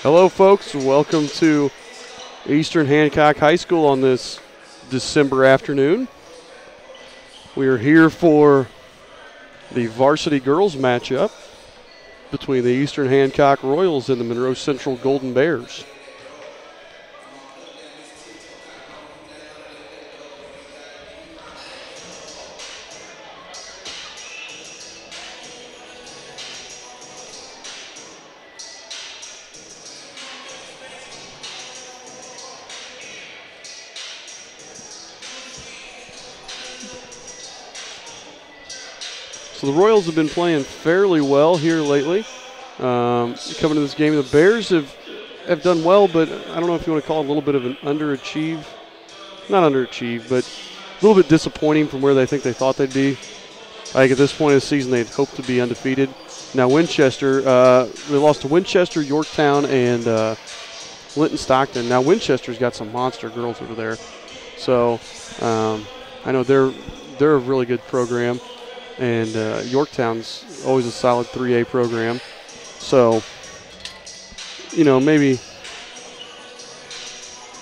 Hello, folks. Welcome to Eastern Hancock High School on this December afternoon. We are here for the varsity girls matchup between the Eastern Hancock Royals and the Monroe Central Golden Bears. So the Royals have been playing fairly well here lately. Coming to this game, the Bears have done well, but I don't know if you want to call it a little bit of an underachieve. Not underachieve, but a little bit disappointing from where they think they thought they'd be. I think at this point of the season they'd hoped to be undefeated. Now Winchester, they lost to Winchester, Yorktown, and Linton Stockton. Now Winchester's got some monster girls over there. So I know they're a really good program. And Yorktown's always a solid 3A program. So, you know, maybe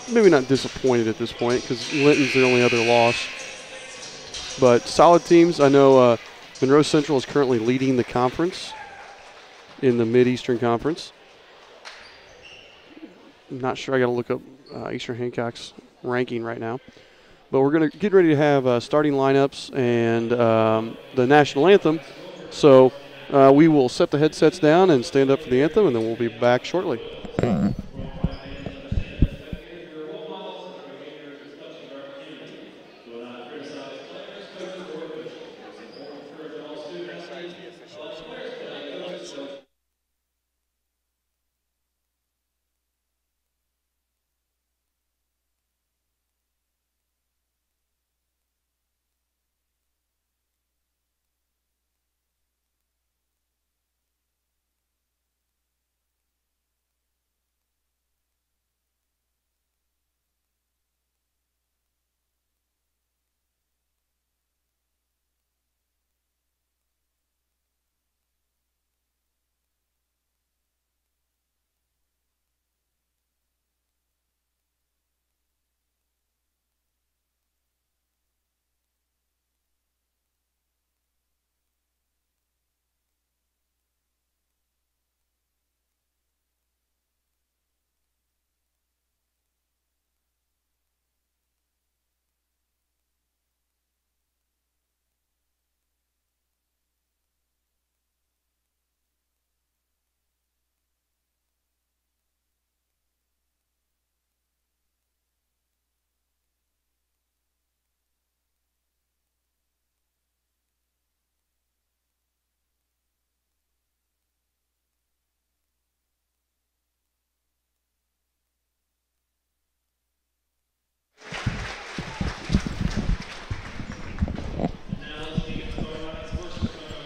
not disappointed at this point because Linton's their only other loss. But solid teams. I know Monroe Central is currently leading the conference in the Mid-Eastern Conference. I'm not sure. I got to look up Eastern Hancock's ranking right now. But we're going to get ready to have starting lineups and the national anthem. So we will set the headsets down and stand up for the anthem, and then we'll be back shortly.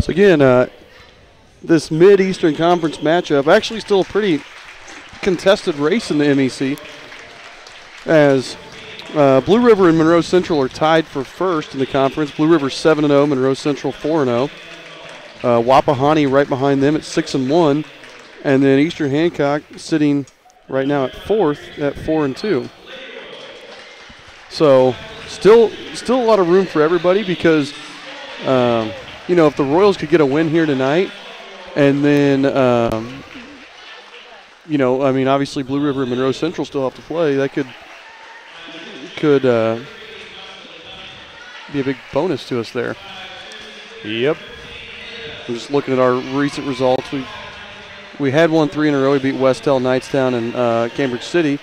So again, this Mid-Eastern Conference matchup, actually still a pretty contested race in the MEC, as Blue River and Monroe Central are tied for first in the conference. Blue River 7-0, Monroe Central 4-0. Wapahani right behind them at 6-1, and then Eastern Hancock sitting right now at fourth at 4-2. So still a lot of room for everybody because you know, if the Royals could get a win here tonight, and then, you know, I mean, obviously Blue River and Monroe Central still have to play. That could be a big bonus to us there. Yep. We're just looking at our recent results. We had won 3 in a row. We beat Westel, Knightstown, and Cambridge City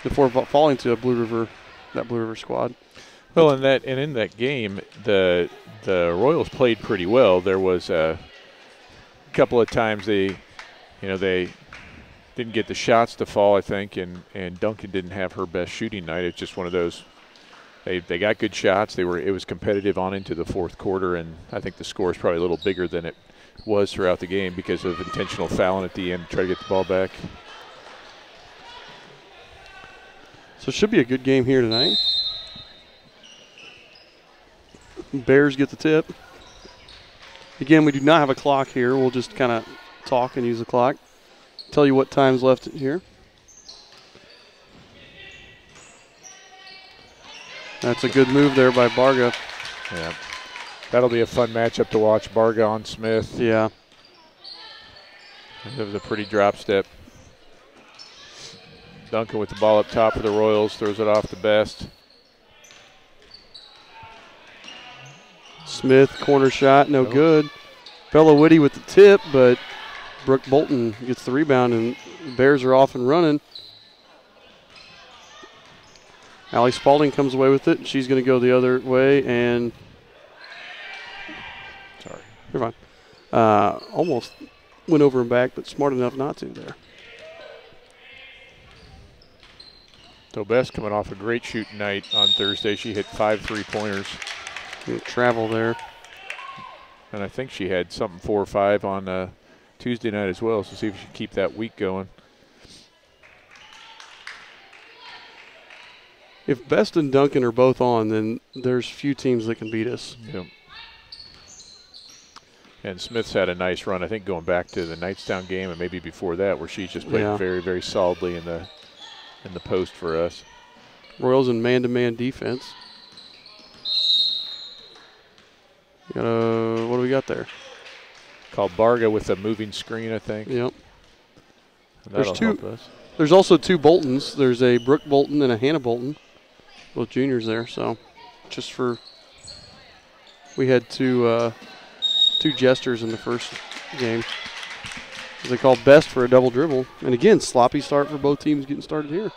before falling to that Blue River squad. Well, in that game, the Royals played pretty well. There was a couple of times they didn't get the shots to fall, I think, and Duncan didn't have her best shooting night. It's just one of those. They got good shots. It was competitive on into the fourth quarter, and I think the score is probably a little bigger than it was throughout the game because of intentional fouling at the end to try to get the ball back. So it should be a good game here tonight. Bears get the tip. Again, we do not have a clock here. We'll just kind of talk and use the clock. Tell you what time's left here. That's a good move there by Barga. Yeah. That'll be a fun matchup to watch, Barga on Smith. Yeah. That was a pretty drop step. Duncan with the ball up top for the Royals, throws it off the best. Smith, corner shot, no good. Bella Whitty with the tip, but Brooke Bolton gets the rebound, and the Bears are off and running. Allie Spalding comes away with it. She's going to go the other way, and sorry, you're fine. Almost went over and back, but smart enough not to there. So Best coming off a great shooting night on Thursday. She hit 5 3-pointers. Travel there. And I think she had something 4 or 5 on Tuesday night as well, so see if she can keep that week going. If Best and Duncan are both on, then there's few teams that can beat us. Yep. And Smith's had a nice run, I think, going back to the Knightstown game and maybe before that, where she's just played very, very solidly in the post for us. Royals in man-to-man defense. What do we got there? Called Barga with a moving screen, I think. Yep. That'll help us. There's also 2 Boltons. There's a Brooke Bolton and a Hannah Bolton, both juniors there. So, just for we had two jesters in the first game. They called Best for a double dribble, and again, sloppy start for both teams getting started here.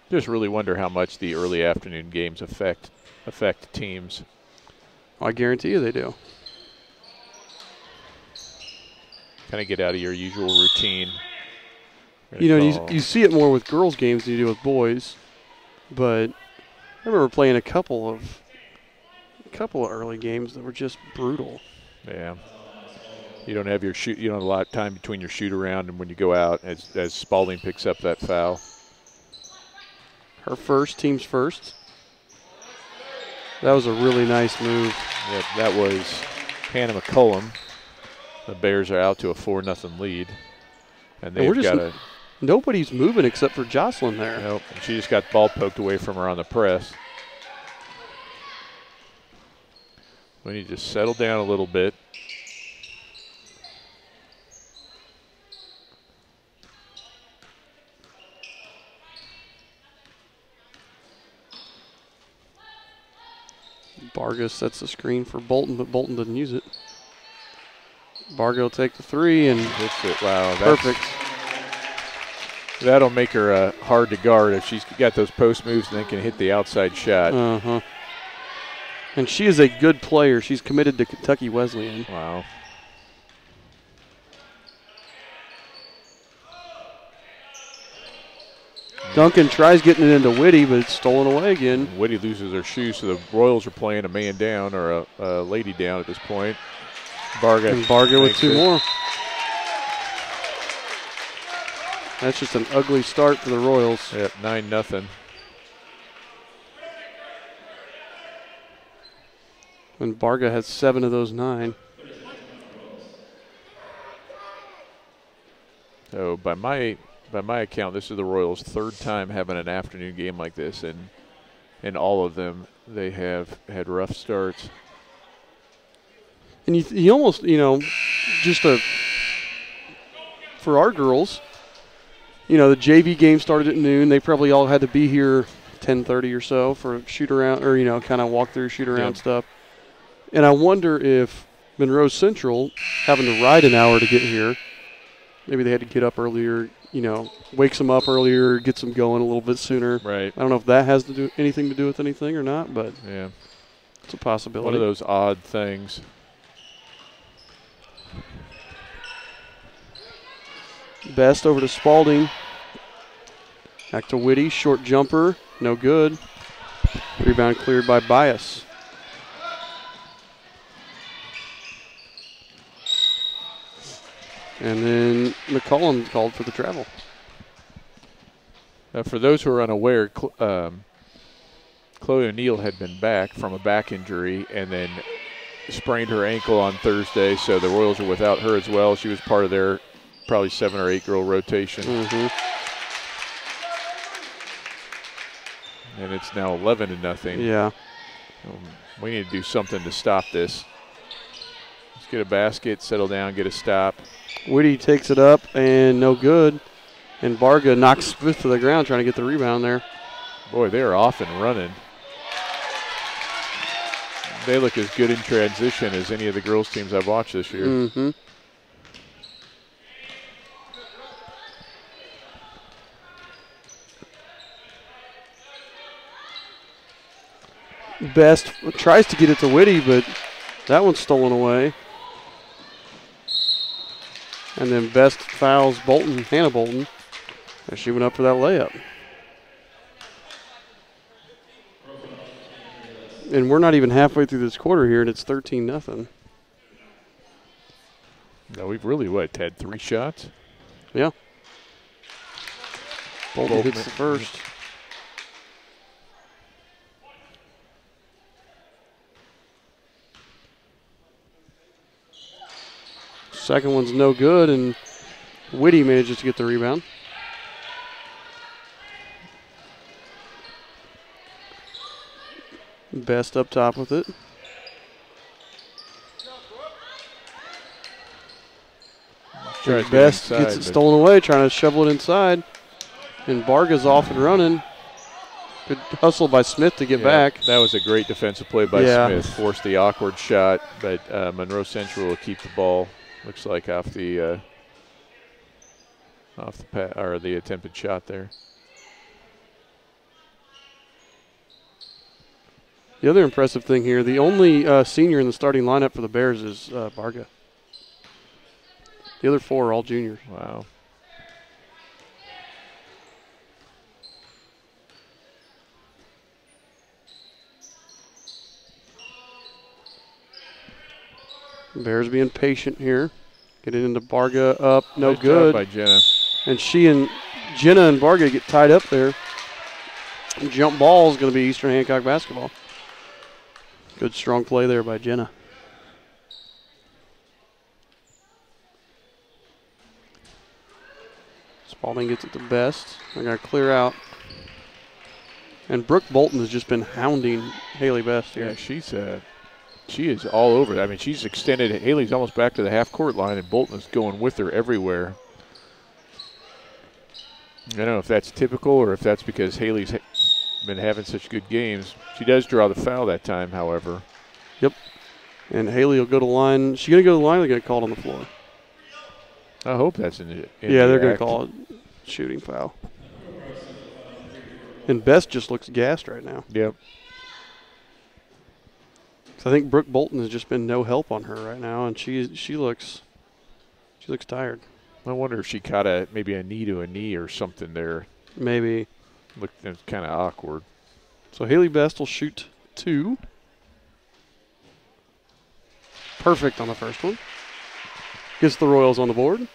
Just really wonder how much the early afternoon games affect teams. I guarantee you they do. Kind of get out of your usual routine. You know, you see it more with girls' games than you do with boys. But I remember playing a couple of early games that were just brutal. Yeah. You don't have you don't have a lot of time between your shoot around and when you go out as Spalding picks up that foul. Her first, team's first. That was a really nice move. Yep, that was Hannah McCullum. The Bears are out to a 4-0 lead. And they've got nobody's moving except for Jocelyn there. Nope, and she just got the ball poked away from her on the press. We need to settle down a little bit. Barga sets the screen for Bolton, but Bolton doesn't use it. Barga will take the 3 and hits it. Wow, perfect. That'll make her hard to guard if she's got those post moves and then can hit the outside shot. And she is a good player. She's committed to Kentucky Wesleyan. Wow. Duncan tries getting it into Whitty, but it's stolen away again. Whitty loses her shoe, so the Royals are playing a man down or a lady down at this point. Barga with 2 more. That's just an ugly start for the Royals. Yep, 9-0. And Barga has 7 of those 9. So by my account, this is the Royals' 3rd time having an afternoon game like this, and in all of them, they have had rough starts. And you almost, for our girls, the JV game started at noon. They probably all had to be here 10:30 or so for a shoot around, or kind of walk through, shoot around stuff. And I wonder if Monroe Central, having to ride an hour to get here, maybe they had to get up earlier. Wakes them up earlier, gets them going a little bit sooner. Right. I don't know if that has to do anything to do with anything or not, but yeah, it's a possibility. One of those odd things. Best over to Spalding. Back to Whitty, short jumper, no good. Rebound cleared by Bias. And then McCollum called for the travel. For those who are unaware, Chloe O'Neill had been back from a back injury and then sprained her ankle on Thursday, so the Royals are without her as well. She was part of their probably 7 or 8 girl rotation. and it's now 11-0. Yeah. We need to do something to stop this. Let's get a basket, settle down, get a stop. Whitty takes it up, and no good. And Barga knocks Smith to the ground trying to get the rebound there. Boy, they're off and running. They look as good in transition as any of the girls' teams I've watched this year. Mm-hmm. Best tries to get it to Whitty, but that one's stolen away. And then Best fouls Bolton, Hannah Bolton, as she went up for that layup. And we're not even halfway through this quarter here, and it's 13-0. No, we've really, had 3 shots? Yeah. Bolton hits the first. Second one's no good, and Whitty manages to get the rebound. Best up top with it. Best gets it stolen away, trying to shovel it inside. And Barga's off and running. Good hustle by Smith to get back. That was a great defensive play by Smith. Forced the awkward shot, but Monroe Central will keep the ball. Looks like off the attempted shot there. The other impressive thing here, the only senior in the starting lineup for the Bears is Barga. The other 4 are all juniors. Wow. Bears being patient here. Getting into Barga up, no nice good. Job by Jenna. And Jenna and Barga get tied up there. And jump ball is going to be Eastern Hancock basketball. Good strong play there by Jenna. Spalding gets it to Best. They're going to clear out. And Brooke Bolton has just been hounding Haley Best here. Yeah, she is all over it. I mean, she's extended. Haley's almost back to the half-court line, and Bolton is going with her everywhere. I don't know if that's typical or if that's because Haley's been having such good games. She does draw the foul that time, however. Yep. And Haley will go to the line. She's going to go to the line or get called on the floor? I hope that's in yeah, they're going to call it shooting foul. And Best just looks gassed right now. Yep. So I think Brooke Bolton has just been no help on her right now, and she looks tired. I wonder if she caught maybe a knee to a knee or something there. Maybe. Looked kind of awkward. So Haley Best will shoot 2. Perfect on the first one. Gets the Royals on the board.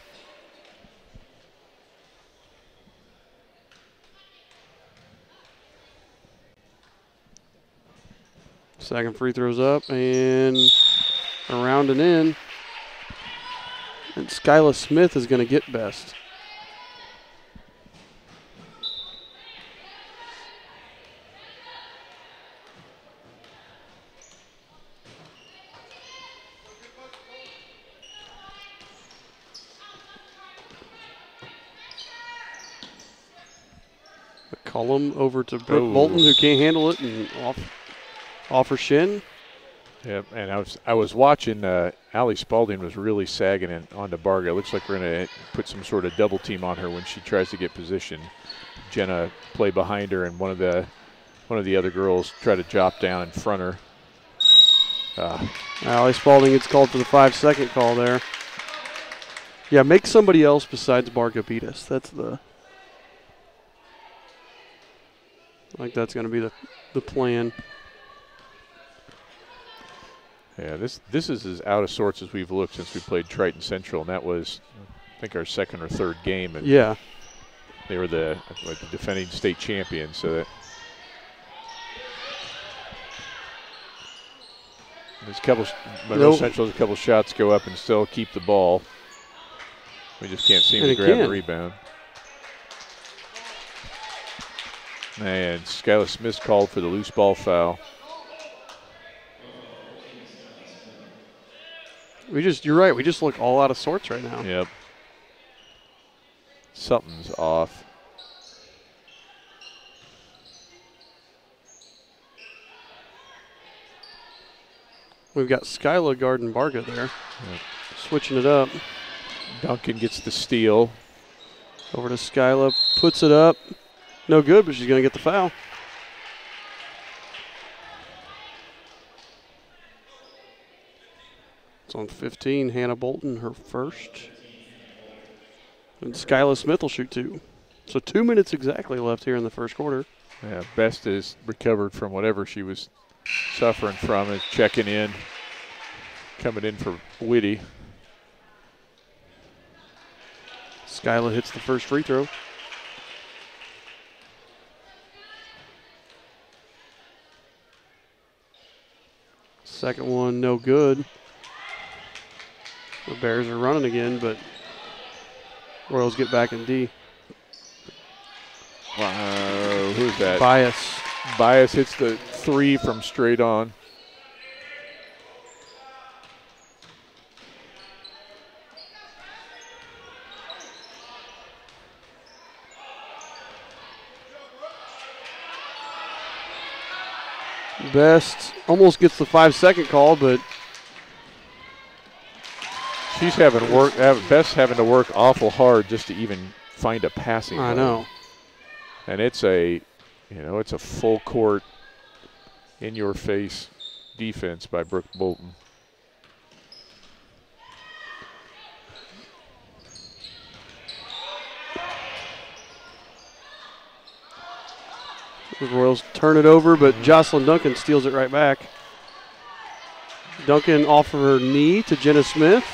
Second free throw's up and around and in. And Skyla Smith is going to get Best. Cullum over to Brooke Bolton, who can't handle it, and off her shin. Yep, and I was watching. Allie Spalding was really sagging onto Barga. It looks like we're going to put some sort of double team on her when she tries to get position. Jenna play behind her, and one of the other girls try to drop down in front of her. Allie Spalding gets called for the 5-second call there. Yeah, make somebody else besides Barga beat us. That's the. I think that's going to be the plan. Yeah, this is as out of sorts as we've looked since we played Triton Central, and that was, I think, our second or third game. And yeah. They were the defending state champions, so that there's Monroe Central's a couple shots go up and still keep the ball. We just can't seem to grab the rebound. And Skylar Smith called for the loose ball foul. You're right, we just look all out of sorts right now. Yep. Something's off. We've got Skyla guarding Barga there. Yep. Switching it up. Duncan gets the steal. Over to Skyla, puts it up. No good, but she's going to get the foul. It's on 15, Hannah Bolton, her first. And Skyla Smith will shoot 2. So 2 minutes exactly left here in the first quarter. Yeah, Best is recovered from whatever she was suffering from, is checking in, coming in for Whitty. Skyla hits the first free throw. Second one, no good. The Bears are running again, but Royals get back in D. Wow, who's that? Bias. Bias hits the 3 from straight on. Best almost gets the 5-second call, but she's Best having to work awful hard just to even find a passing lane. I know. And it's a full court, in your face defense by Brooke Bolton. The Royals turn it over, but Jocelyn Duncan steals it right back. Duncan off of her knee to Jenna Smith.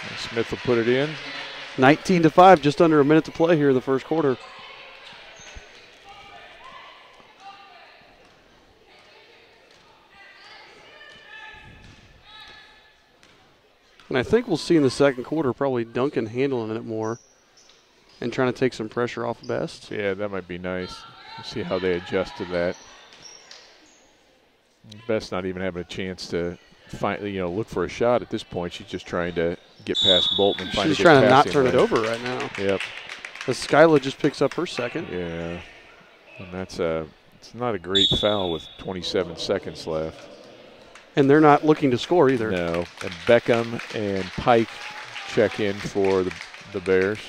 And Smith will put it in. 19-5, just under a minute to play here in the first quarter. And I think we'll see in the second quarter probably Duncan handling it more and trying to take some pressure off Best. Yeah, that might be nice. We'll see how they adjust to that. Best not even having a chance to look for a shot at this point. She's just trying to get past Bolton and find a good She's trying to not passing turn it lane. over right now. Yep. As Skyla just picks up her second. Yeah. And that's it's not a great foul with 27 seconds left. And they're not looking to score either. No. And Beckham and Pike check in for the Bears.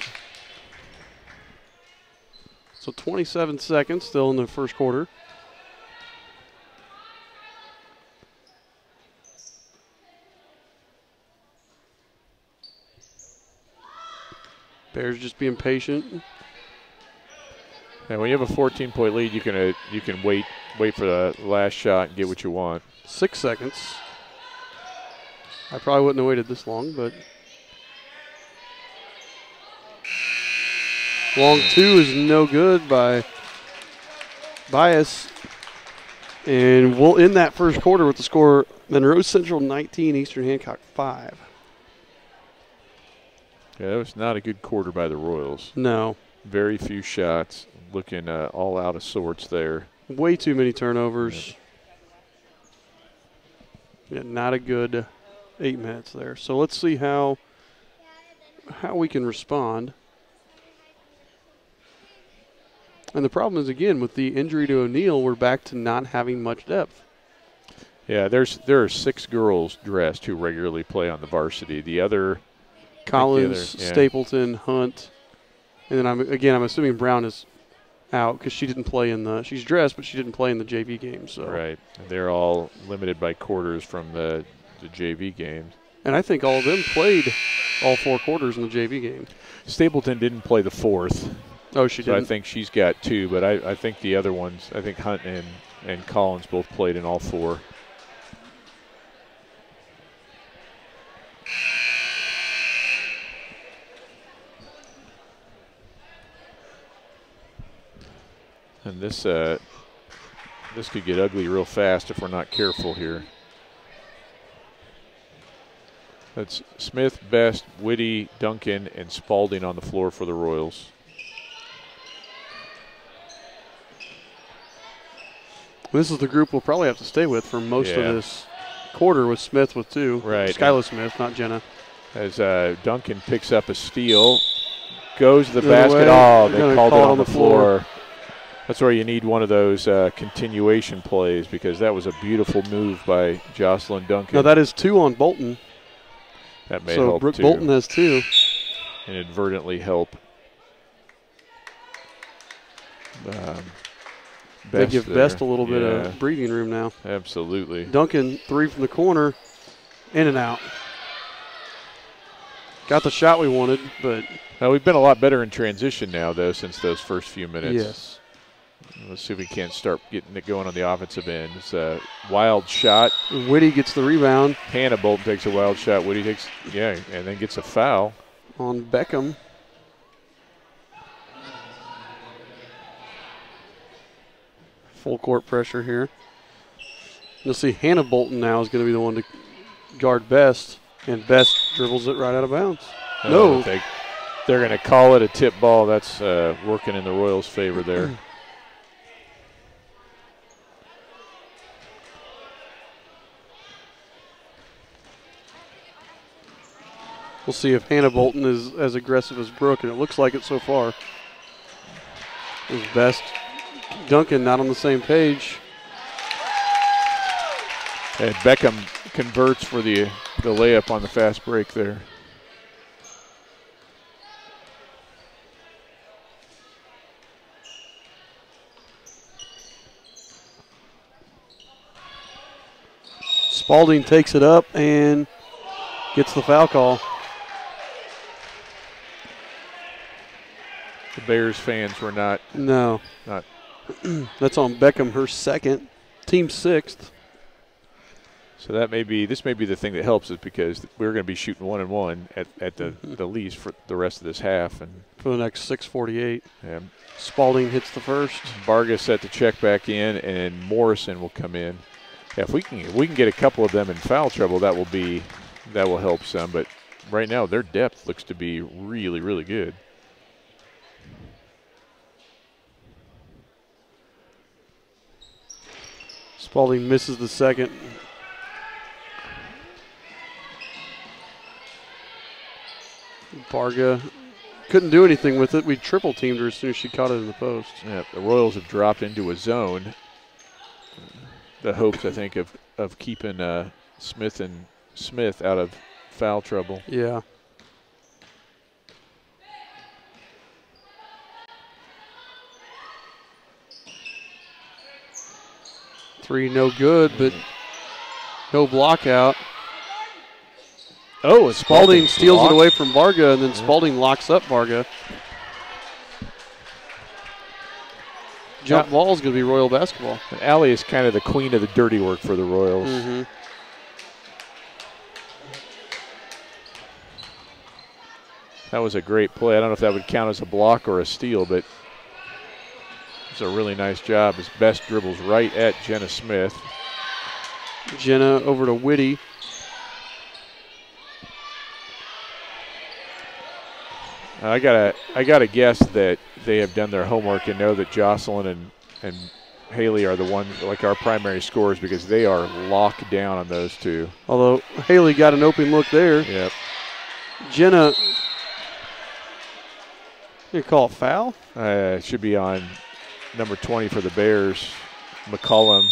So 27 seconds still in the first quarter. Bears just being patient. And when you have a 14-point lead, you can wait for the last shot and get what you want. 6 seconds. I probably wouldn't have waited this long, but long 2 is no good by Bias. And we'll end that first quarter with the score Monroe Central 19, Eastern Hancock 5. Yeah, that was not a good quarter by the Royals. No. Very few shots, looking all out of sorts there. Way too many turnovers. Yeah, not a good 8 minutes there. So let's see how we can respond. And the problem is, again, with the injury to O'Neal, we're back to not having much depth. Yeah, there are 6 girls dressed who regularly play on the varsity. The other Collins, Stapleton, Hunt, and then I'm assuming Brown is out because she didn't play she's dressed, but she didn't play in the JV game. So right, they're all limited by quarters from the JV games. And I think all of them played all 4 quarters in the JV game. Stapleton didn't play the 4th. Oh, she didn't. I think she's got 2, but I think the other ones, I think Hunt and Collins both played in all 4. And this could get ugly real fast if we're not careful here. That's Smith, Best, Whitty, Duncan, and Spalding on the floor for the Royals. This is the group we'll probably have to stay with for most of this quarter with Smith with 2. Right. Skylar Smith, not Jenna. As Duncan picks up a steal, goes to the basket. Oh, they called it on the floor. That's where you need one of those continuation plays, because that was a beautiful move by Jocelyn Duncan. No, that is 2 on Bolton. That may help, Brooke too. Bolton has 2. Inadvertently help. They give Best a little bit of breathing room now. Absolutely. Duncan, 3 from the corner, in and out. Got the shot we wanted, but... Now, we've been a lot better in transition now, though, since those first few minutes. Yes. Let's see if we can't start getting it going on the offensive end. It's a wild shot. Whitty gets the rebound. Hannah Bolton takes a wild shot. Whitty takes, and then gets a foul. On Beckham. Full court pressure here. You'll see Hannah Bolton now is going to be the one to guard Best, and Best dribbles it right out of bounds. No. They're going to call it a tip ball. That's working in the Royals' favor there. We'll see if Hannah Bolton is as aggressive as Brooke, and it looks like it so far. It was Best. Duncan not on the same page. And Beckham converts for the layup on the fast break there. Spalding takes it up and gets the foul call. The Bears fans were not. No. That's on Beckham, her 2nd, team 6th. So this may be the thing that helps us, because we're going to be shooting 1-and-1 at the least for the rest of this half, and for the next 6:48. Yeah. Spalding hits the first. Vargas set to check back in, and Morrison will come in. Yeah, if we can get a couple of them in foul trouble, that will help some. But right now their depth looks to be really, really good. Spalding misses the second. Varga couldn't do anything with it. We triple teamed her as soon as she caught it in the post. Yeah, the Royals have dropped into a zone. The hopes, I think, of keeping Smith out of foul trouble. Yeah. Three no good, but no block out. Oh, Spalding steals it away from Varga, and then Spalding locks up Varga. Jump ball is going to be Royal basketball. And Allie is kind of the queen of the dirty work for the Royals. Mm-hmm. That was a great play. I don't know if that would count as a block or a steal, but it's a really nice job. His Best dribbles right at Jenna Smith. Jenna over to Whitty. I gotta guess that they have done their homework and know that Jocelyn and Haley are the ones, like our primary scorers, because they are locked down on those two. Although Haley got an open look there. Yep. Jenna, you call it foul? It should be on number 20 for the Bears, McCollum.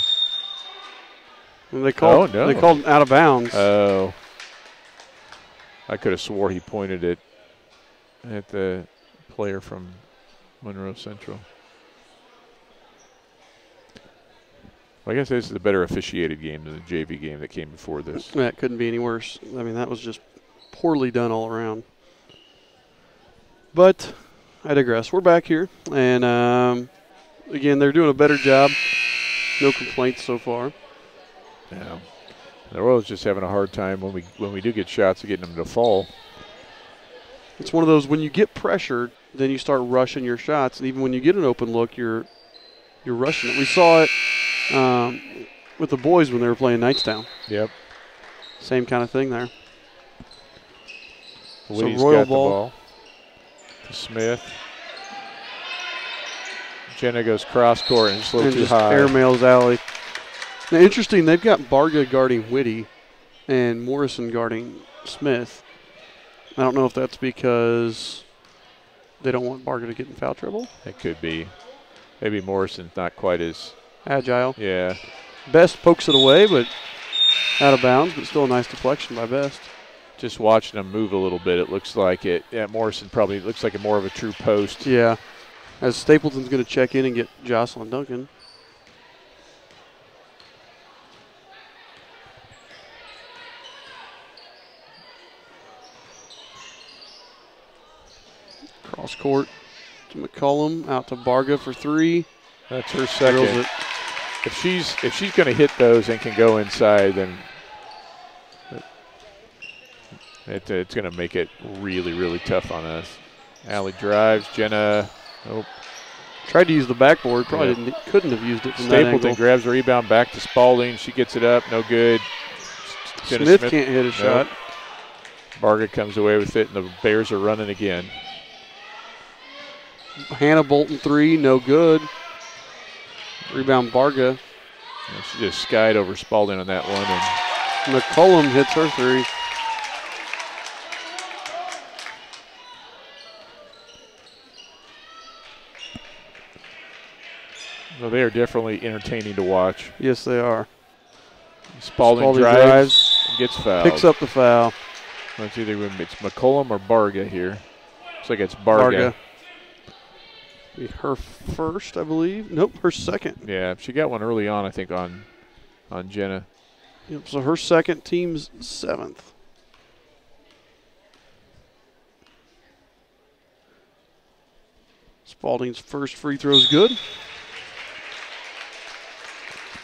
And they called it out of bounds. Oh. I could have swore he pointed it at the player from Monroe Central. Well, I guess this is a better officiated game than the JV game that came before this. That couldn't be any worse. I mean, that was just poorly done all around. But I digress. We're back here, and again, they're doing a better job. No complaints so far. Yeah. The Royals just having a hard time when we do get shots of getting them to fall. It's one of those, when you get pressured, then you start rushing your shots, and even when you get an open look, you're rushing it. We saw it with the boys when they were playing Knightstown. Yep. Same kind of thing there. Woody's so Royal got ball. The ball to Smith. Jenna goes cross court and it's a little too high. Airmails Alley. Now, interesting, they've got Barga guarding Whitty and Morrison guarding Smith. I don't know if that's because they don't want Barga to get in foul trouble. It could be. Maybe Morrison's not quite as agile. Yeah. Best pokes it away, but out of bounds, but still a nice deflection by Best. Just watching them move a little bit, it looks like it. Yeah, Morrison probably looks like more of a true post. Yeah. As Stapleton's going to check in and get Jocelyn Duncan. Cross court to McCollum, out to Barga for three. That's her second. If she's going to hit those and can go inside, then it's going to make it really, really tough on us. Allie drives. Jenna. Oh. Tried to use the backboard. Probably couldn't have used it from that angle. Stapleton grabs the rebound back to Spalding. She gets it up. No good. Smith can't hit a shot. Barga comes away with it, and the Bears are running again. Hannah Bolton three. No good. Rebound Barga. And she just skied over Spalding on that one. And McCollum hits her three. Well, they are definitely entertaining to watch. Yes, they are. Spalding drives and gets fouled. Picks up the foul. It's either it's McCollum or Barga here. Looks like it's Barga. Her first, I believe. Nope, her second. Yeah, she got one early on, I think, on Jenna. Yep, so her second, team's seventh. Spalding's first free throw's good.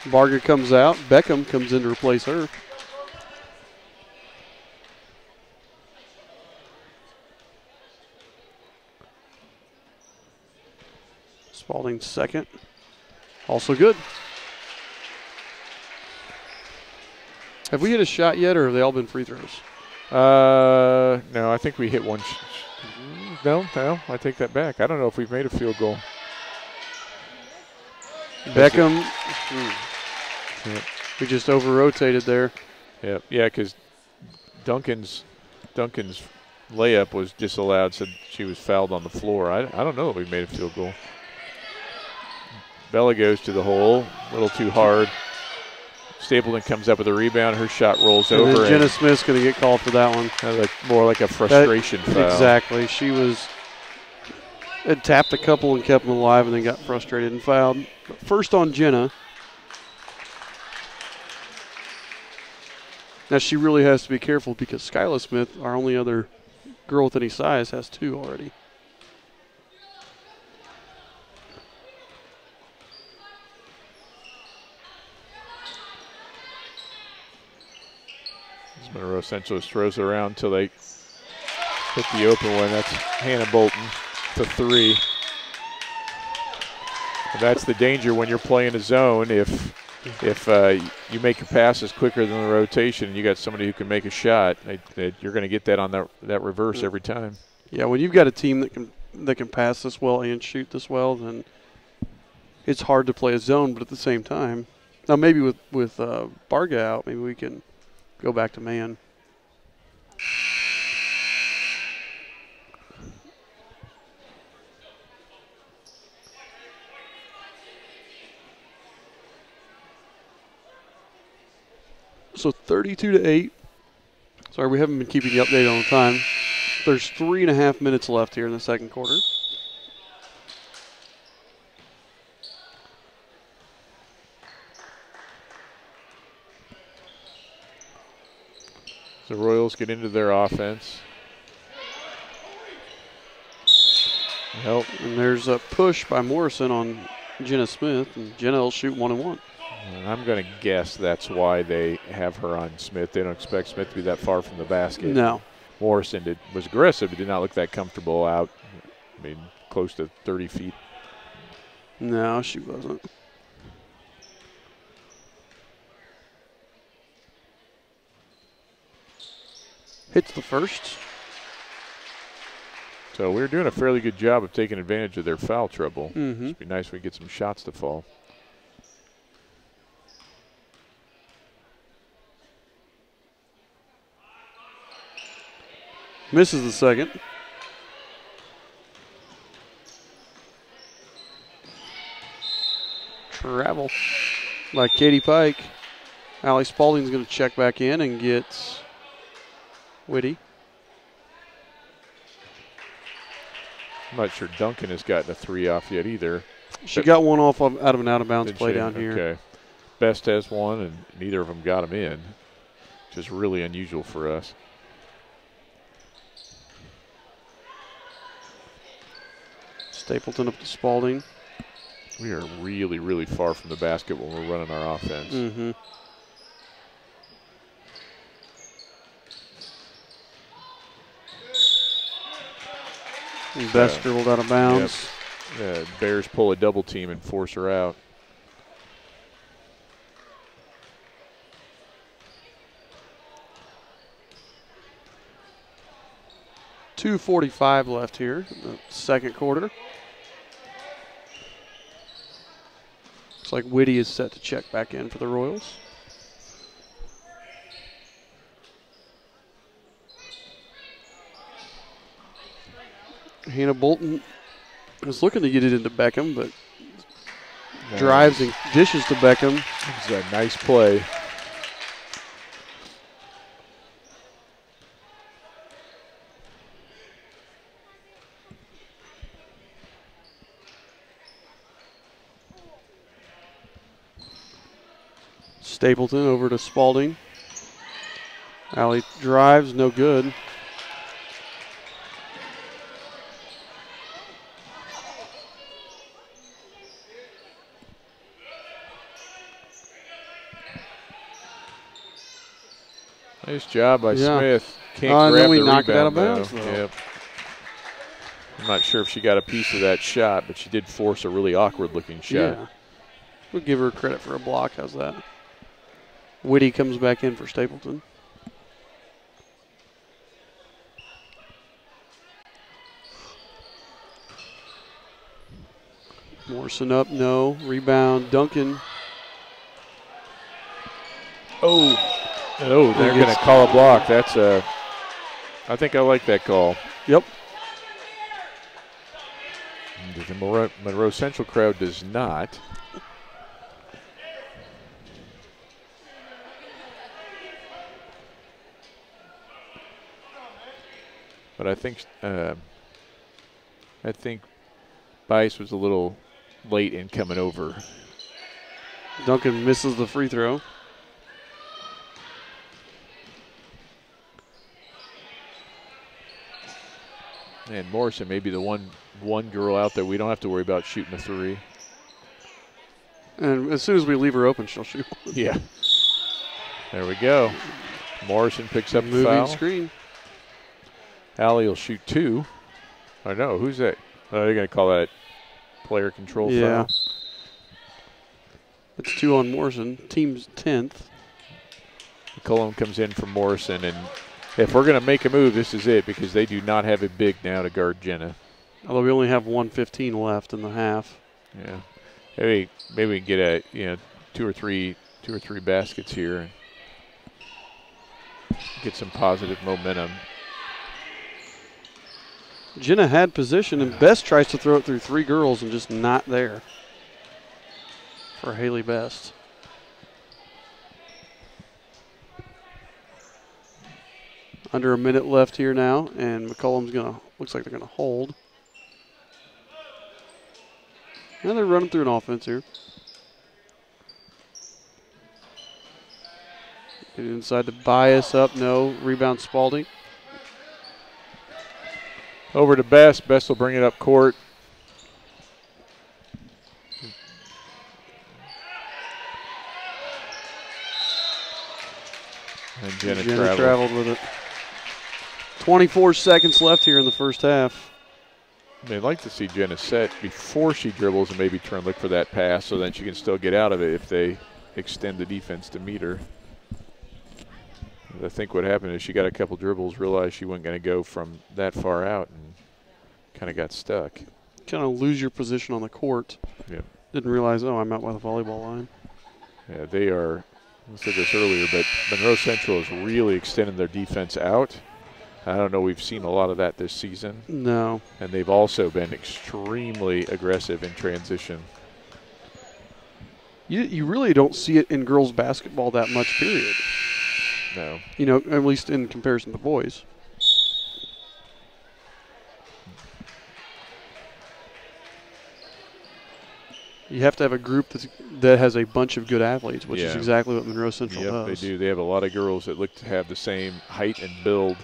Barga comes out. Beckham comes in to replace her. Spalding's second. Also good. Have we hit a shot yet, or have they all been free throws? No, I think we hit one. No, I take that back. I don't know if we've made a field goal. Beckham. Yep. We just over-rotated there. Yep. Yeah, because Duncan's layup was disallowed, said she was fouled on the floor. I don't know if we made a field goal. Bella goes to the hole, a little too hard. Stapleton comes up with a rebound. Her shot rolls over. Jenna Smith's going to get called for that one. More like a frustration foul. Exactly. She had tapped a couple and kept them alive and then got frustrated and fouled. But first on Jenna. Now she really has to be careful because Skyla Smith, our only other girl with any size, has two already. Monroe Central throws it around until they hit the open one. That's Hannah Bolton to three. And that's the danger when you're playing a zone. If you make your passes quicker than the rotation and you got somebody who can make a shot, you're going to get that on that reverse every time. Yeah, when you've got a team that can pass this well and shoot this well, then it's hard to play a zone. But at the same time, now maybe with Barga out, maybe we can go back to man. So 32-8. Sorry, we haven't been keeping you updated on the time. There's 3.5 minutes left here in the second quarter. The Royals get into their offense. And there's a push by Morrison on Jenna Smith, and Jenna will shoot 1-1. And I'm going to guess that's why they have her on Smith. They don't expect Smith to be that far from the basket. No. Morrison was aggressive, but did not look that comfortable out. I mean, close to 30 feet. No, she wasn't. Hits the first. So we're doing a fairly good job of taking advantage of their foul trouble. Mm-hmm. It'd be nice if we get some shots to fall. Misses the second. Travel by Katie Pike. Allie Spalding's going to check back in and get Whitty. I'm not sure Duncan has gotten a 3 off yet either. She got one off of, out of an out-of-bounds play she? down here. Okay. Best has one, and neither of them got them in, which is really unusual for us. Stapleton up to Spalding. We are really, really far from the basket when we're running our offense. Mm-hmm. Best dribbled out of bounds. Yep. Bears pull a double team and force her out. .245 left here in the second quarter. Looks like Whitty is set to check back in for the Royals. Hannah Bolton was looking to get it into Beckham, but drives and dishes to Beckham. It's a nice play. Stapleton over to Spalding. Allie drives, no good. Nice job by Smith. Can't grab then we the knocked it out of rebound, bounds, though. Yep. I'm not sure if she got a piece of that shot, but she did force a really awkward-looking shot. Yeah. We'll give her credit for a block. How's that? Whitty comes back in for Stapleton. Morrison up, no. Rebound, Duncan. Oh, they're going to call a block. That's a. I think I like that call. Yep. The Monroe Central crowd does not. But I think Bice was a little late in coming over. Duncan misses the free throw. And Morrison may be the one girl out there we don't have to worry about shooting a 3. And as soon as we leave her open, she'll shoot. Yeah. There we go. Morrison picks up the moving foul. Screen. Allie will shoot 2. I know. Who's that? Oh, they're going to call that player control foul. It's 2 on Morrison. Team's 10th. McCullum comes in for Morrison, and if we're going to make a move, this is it, because they do not have a big now to guard Jenna. Although we only have 1:15 left in the half. Yeah. Maybe we can get a two or three baskets here and get some positive momentum. Jenna had position, and Best tries to throw it through 3 girls and just not there for Haley Best. Under a minute left here now, and McCullum's looks like they're gonna hold. And they're running through an offense here. Get inside to Bias up, no. Rebound Spalding. Over to Best. Best will bring it up court. And Jenna traveled with it. 24 seconds left here in the first half. I'd like to see Jenna set before she dribbles and maybe look for that pass so then she can still get out of it if they extend the defense to meet her. I think what happened is she got a couple dribbles, realized she wasn't going to go from that far out, and kind of got stuck. Kind of lose your position on the court. Yeah. Didn't realize, I'm out by the volleyball line. Yeah, they are, I said this earlier, but Monroe Central is really extending their defense out. I don't know. We've seen a lot of that this season. No. And they've also been extremely aggressive in transition. You really don't see it in girls basketball that much, period. No. You know, at least in comparison to boys. You have to have a group that has a bunch of good athletes, which is exactly what Monroe Central does. Yep, they do. They have a lot of girls that look to have the same height and build.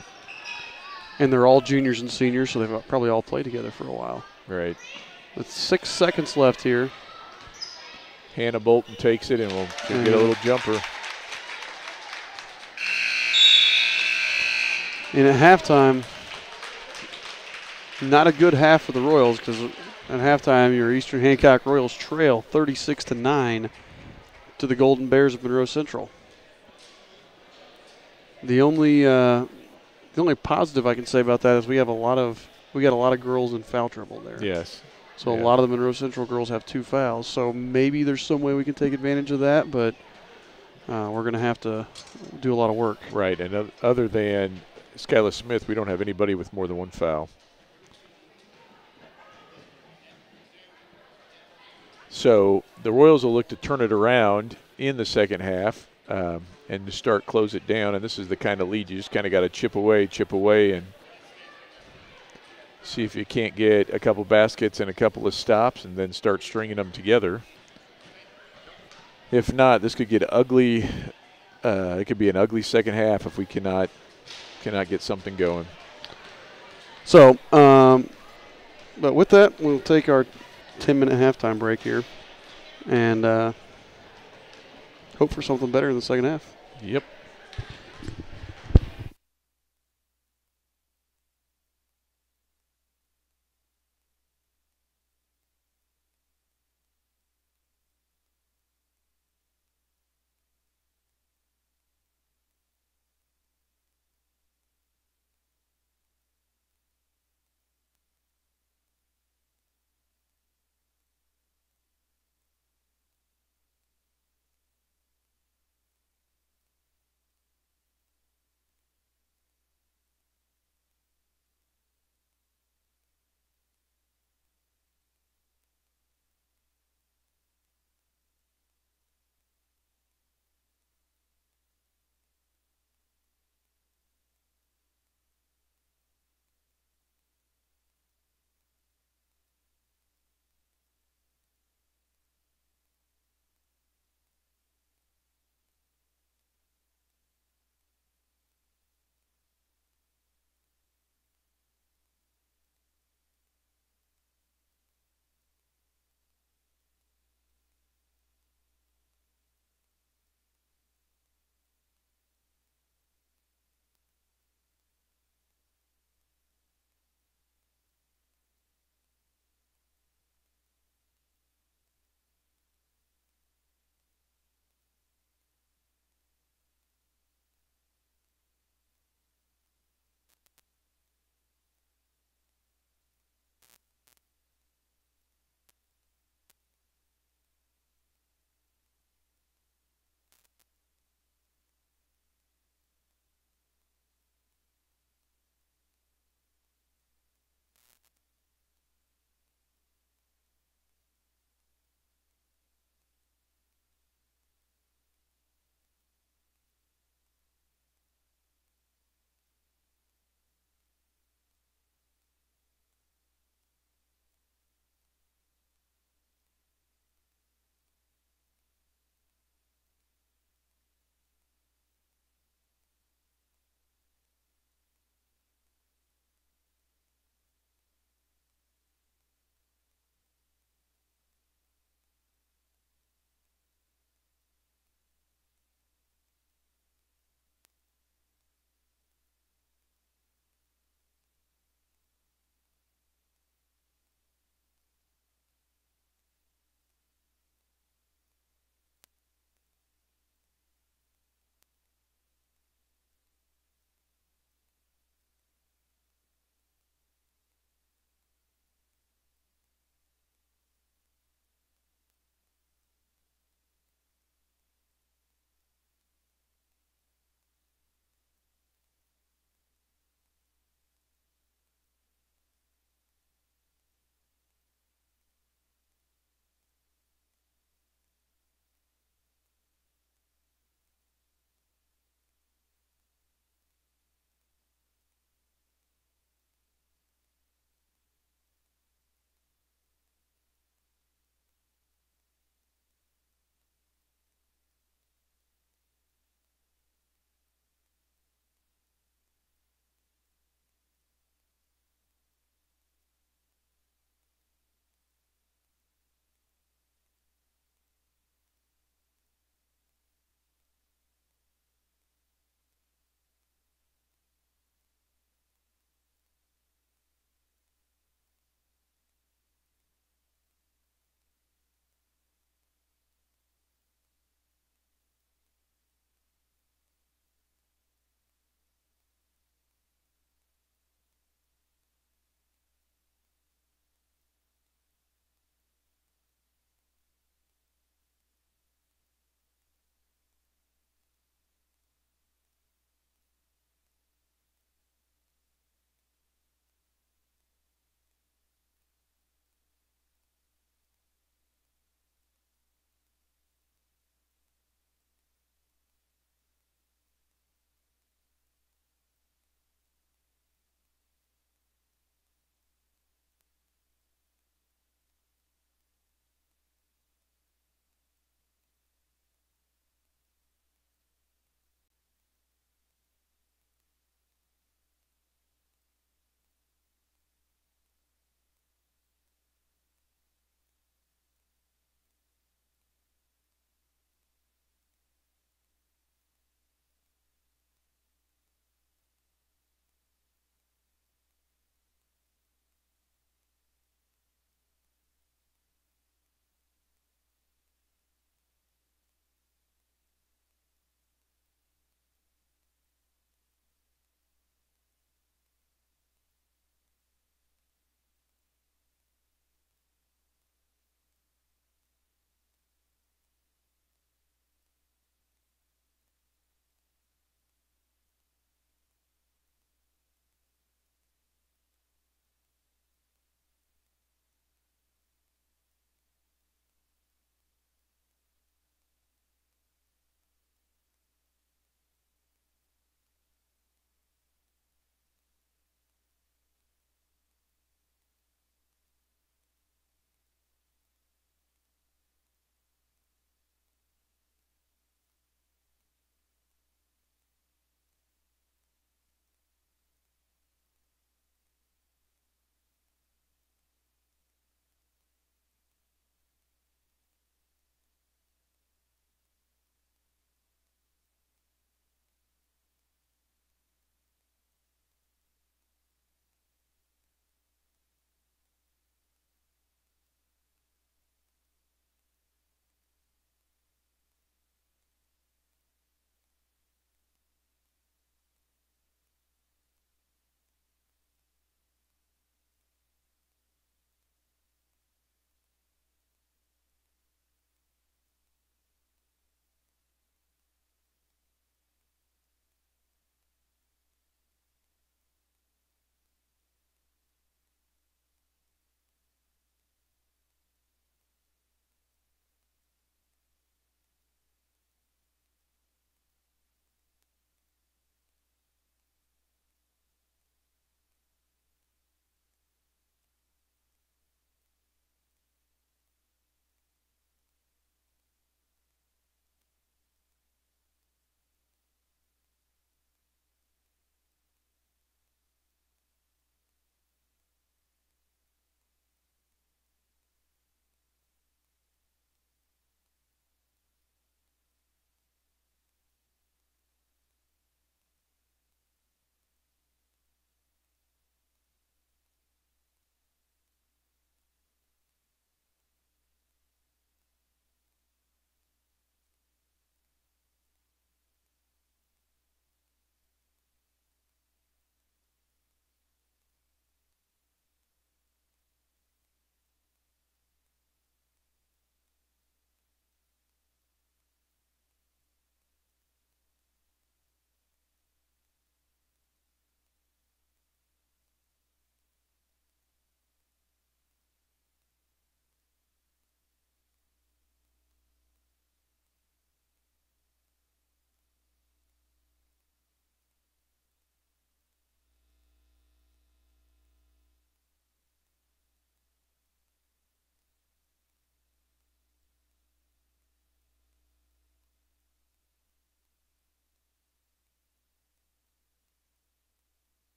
And they're all juniors and seniors, so they've probably all played together for a while. Right. With 6 seconds left here. Hannah Bolton takes it and will get a little jumper. And at halftime, not a good half for the Royals, because at halftime your Eastern Hancock Royals trail 36-9 to the Golden Bears of Monroe Central. The only positive I can say about that is we got a lot of girls in foul trouble there. Yes. So a lot of the Monroe Central girls have 2 fouls. So maybe there's some way we can take advantage of that, but we're going to have to do a lot of work. Right, and other than Skylar Smith, we don't have anybody with more than 1 foul. So the Royals will look to turn it around in the second half and to start close it down. And this is the kind of lead you just kind of got to chip away, and see if you can't get a couple baskets and a couple of stops and then start stringing them together. If not, this could get ugly. It could be an ugly second half if we cannot get something going. So, but with that, we'll take our 10-minute halftime break here and hope for something better in the second half. Yep.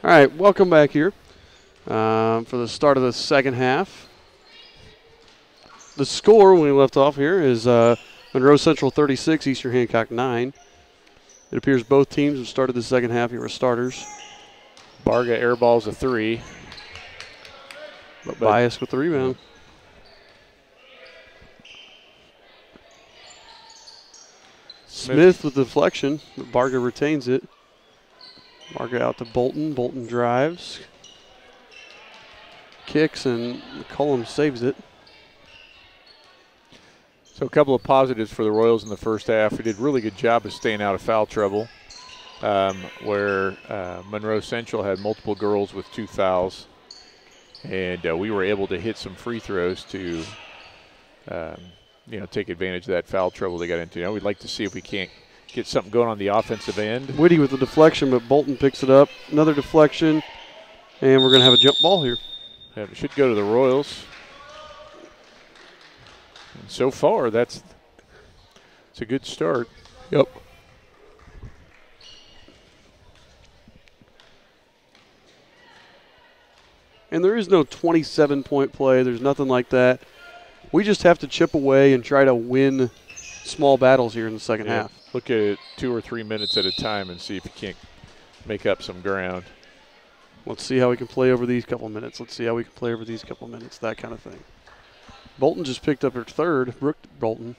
All right, welcome back here for the start of the second half. The score when we left off here is Monroe Central 36, Eastern Hancock 9. It appears both teams have started the second half here as starters. Barga airballs a 3. But Bias with the rebound. Smith with the deflection, but Barga retains it. Barga out to Bolton. Bolton drives. Kicks, and McCollum saves it. So a couple of positives for the Royals in the first half. We did a really good job of staying out of foul trouble, where Monroe Central had multiple girls with 2 fouls. And we were able to hit some free throws to, take advantage of that foul trouble they got into. We'd like to see if we can't get something going on the offensive end. Whitty with the deflection, but Bolton picks it up. Another deflection, and we're going to have a jump ball here. Yeah, it should go to the Royals. And so far, it's a good start. Yep. And there is no 27-point play. There's nothing like that. We just have to chip away and try to win small battles here in the second half. Look at it 2 or 3 minutes at a time and see if you can't make up some ground. Let's see how we can play over these couple minutes. Let's see how we can play over these couple minutes, that kind of thing. Bolton just picked up her third, Brooke Bolton.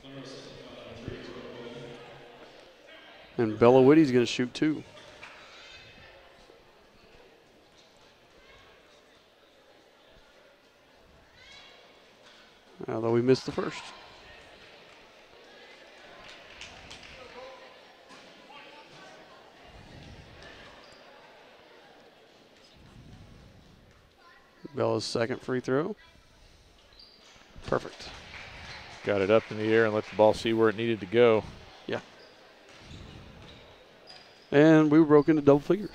And Bella Whitty's going to shoot 2. Although we missed the first. Bella's second free throw. Perfect. Got it up in the air and let the ball see where it needed to go. Yeah. And we broke into double figures.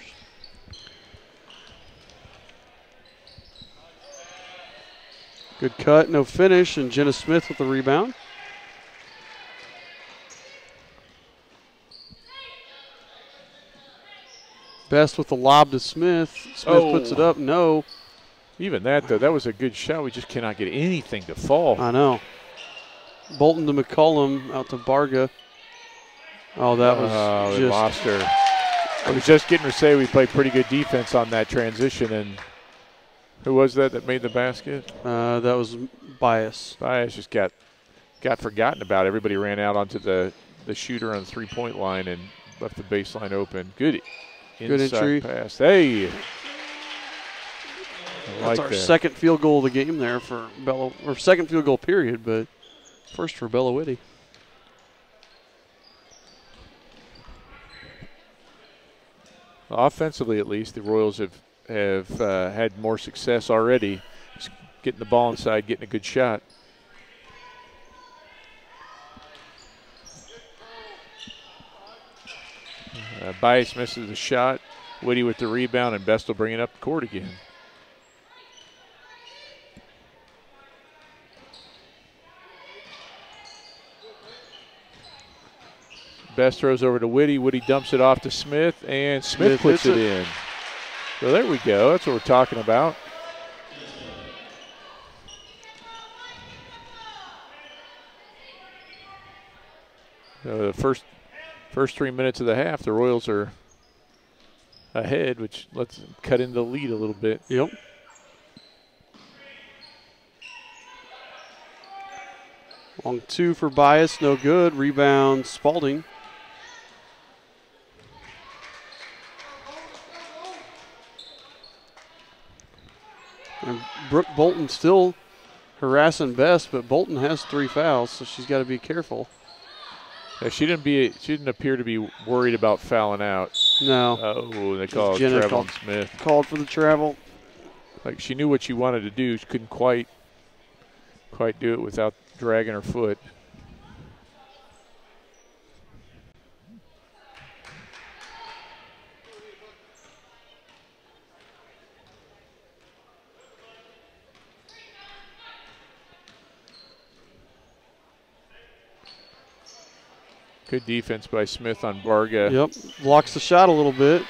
Good cut, no finish, and Jenna Smith with the rebound. Best with the lob to Smith. Smith puts it up, no. Even that, though, that was a good shot. We just cannot get anything to fall. I know. Bolton to McCollum, out to Barga. Oh, that was we lost her. I was just getting her to say we played pretty good defense on that transition, and who was that made the basket? That was Bias. Bias just got forgotten about. Everybody ran out onto the shooter on the three-point line and left the baseline open. Good entry pass. Hey. That's our second field goal of the game there for Bella, or second field goal period, but first for Bella Whitty. Offensively, at least, the Royals have had more success already. Just getting the ball inside, getting a good shot. Bias misses the shot. Whitty with the rebound, and Best will bring it up the court again. Best throws over to Whitty. Whitty dumps it off to Smith, and Smith puts it in. So there we go. That's what we're talking about. The first 3 minutes of the half, the Royals are ahead, which lets them cut into the lead a little bit. Yep. Long two for Bias, no good. Rebound, Spalding. And Brooke Bolton still harassing Best, but Bolton has 3 fouls, so she's got to be careful. Yeah, she didn't appear to be worried about fouling out. No. Oh, they called travel on Smith. Called for the travel. Like she knew what she wanted to do. She couldn't quite do it without dragging her foot. Good defense by Smith on Barga. Yep, blocks the shot a little bit,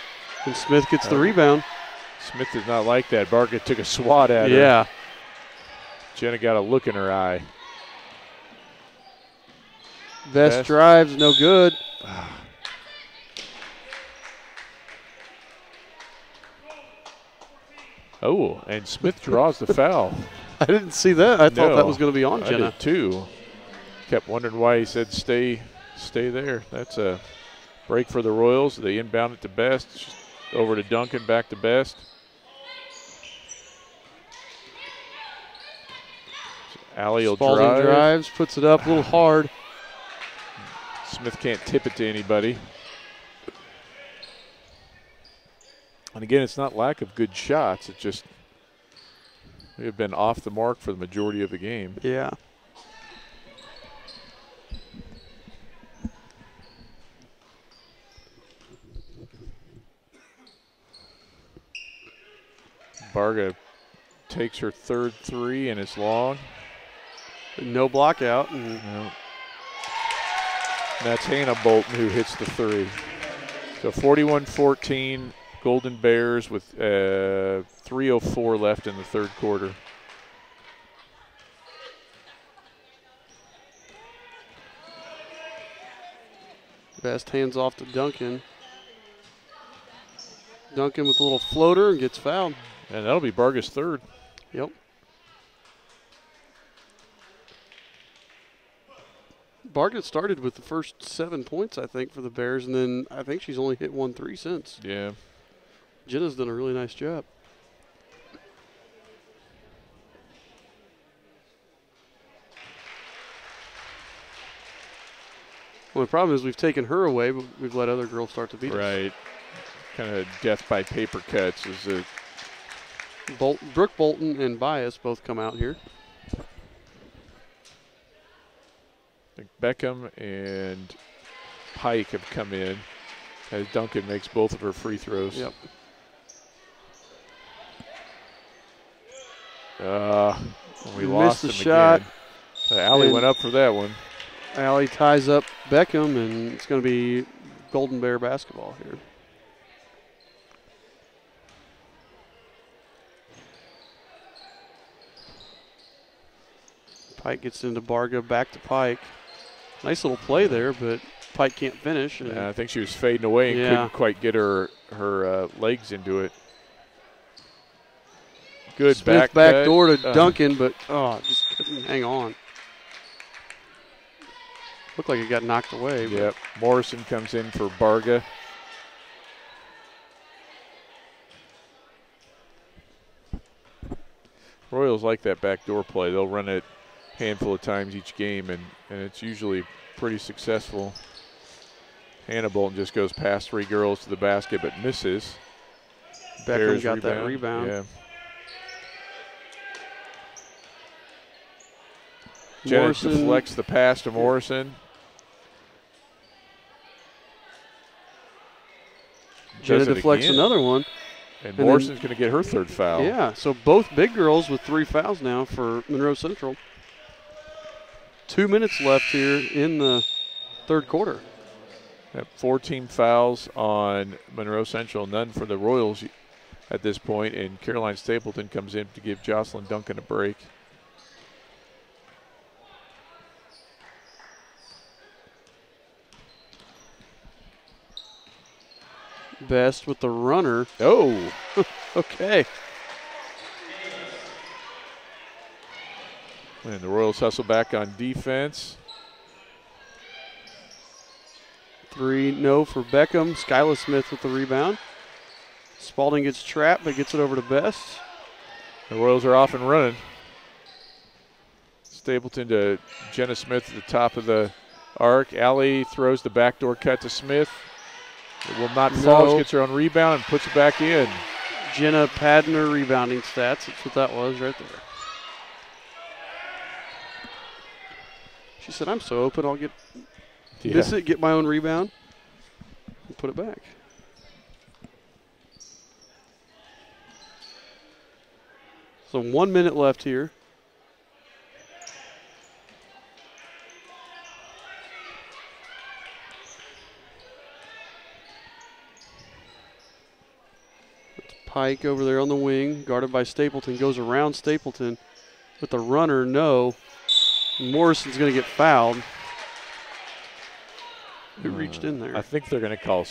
and Smith gets the rebound. Smith does not like that. Barga took a swat at her. Yeah. Jenna got a look in her eye. Best drives, no good. Oh, and Smith draws the foul. I didn't see that. I thought that was going to be on Jenna. I did too. Kept wondering why he said stay there. That's a break for the Royals. They inbound it to Best. Over to Duncan, back to Best. Allie will Spalding drives, puts it up a little hard. Smith can't tip it to anybody. And again, it's not lack of good shots. It's just we have been off the mark for the majority of the game. Yeah. Barga takes her third three and it's long. No block out. And that's Hannah Bolton who hits the three. So 41-14, Golden Bears with 3:04 left in the third quarter. Best hands off to Duncan. Duncan with a little floater and gets fouled. And that'll be Barga's third. Yep. Barga started with the first 7 points, I think, for the Bears, and then I think she's only hit 1 3 since. Yeah. Jenna's done a really nice job. Well, the problem is we've taken her away, but we've let other girls start to beat us. Right. Kind of death by paper cuts is it. Brooke Bolton and Bias both come out here. I think Beckham and Pike have come in as Duncan makes both of her free throws. Yep. We lost the them shot. Again. Allie went up for that one. Allie ties up Beckham, and it's going to be Golden Bear basketball here. Pike gets into Barga, back to Pike. Nice little play there, but Pike can't finish. And I think she was fading away and couldn't quite get her legs into it. Good Smith back door to Duncan, but just couldn't hang on. Looked like it got knocked away. Yep. Morrison comes in for Barga. Royals like that backdoor play. They'll run it a handful of times each game, and it's usually pretty successful. Hannah Bolton just goes past three girls to the basket but misses. Beckham got that rebound. Yeah. Jenna deflects the pass to Morrison. Jenna deflects another one. And Morrison's going to get her third foul. Yeah, so both big girls with 3 fouls now for Monroe Central. 2 minutes left here in the third quarter. 14 fouls on Monroe Central, none for the Royals at this point, and Caroline Stapleton comes in to give Jocelyn Duncan a break. Best with the runner. Oh, okay. And the Royals hustle back on defense. 3 no for Beckham. Skyla Smith with the rebound. Spalding gets trapped but gets it over to Best. The Royals are off and running. Stapleton to Jenna Smith at the top of the arc. Allie throws the backdoor cut to Smith. It will not fall. She gets her own rebound and puts it back in. Jenna padding her rebounding stats. That's what that was right there. She said, I'm so open, I'll miss it, get my own rebound, and put it back. So 1 minute left here. Pike over there on the wing, guarded by Stapleton, goes around Stapleton with the runner, no. Morrison's going to get fouled. Who reached in there? I think they're going to call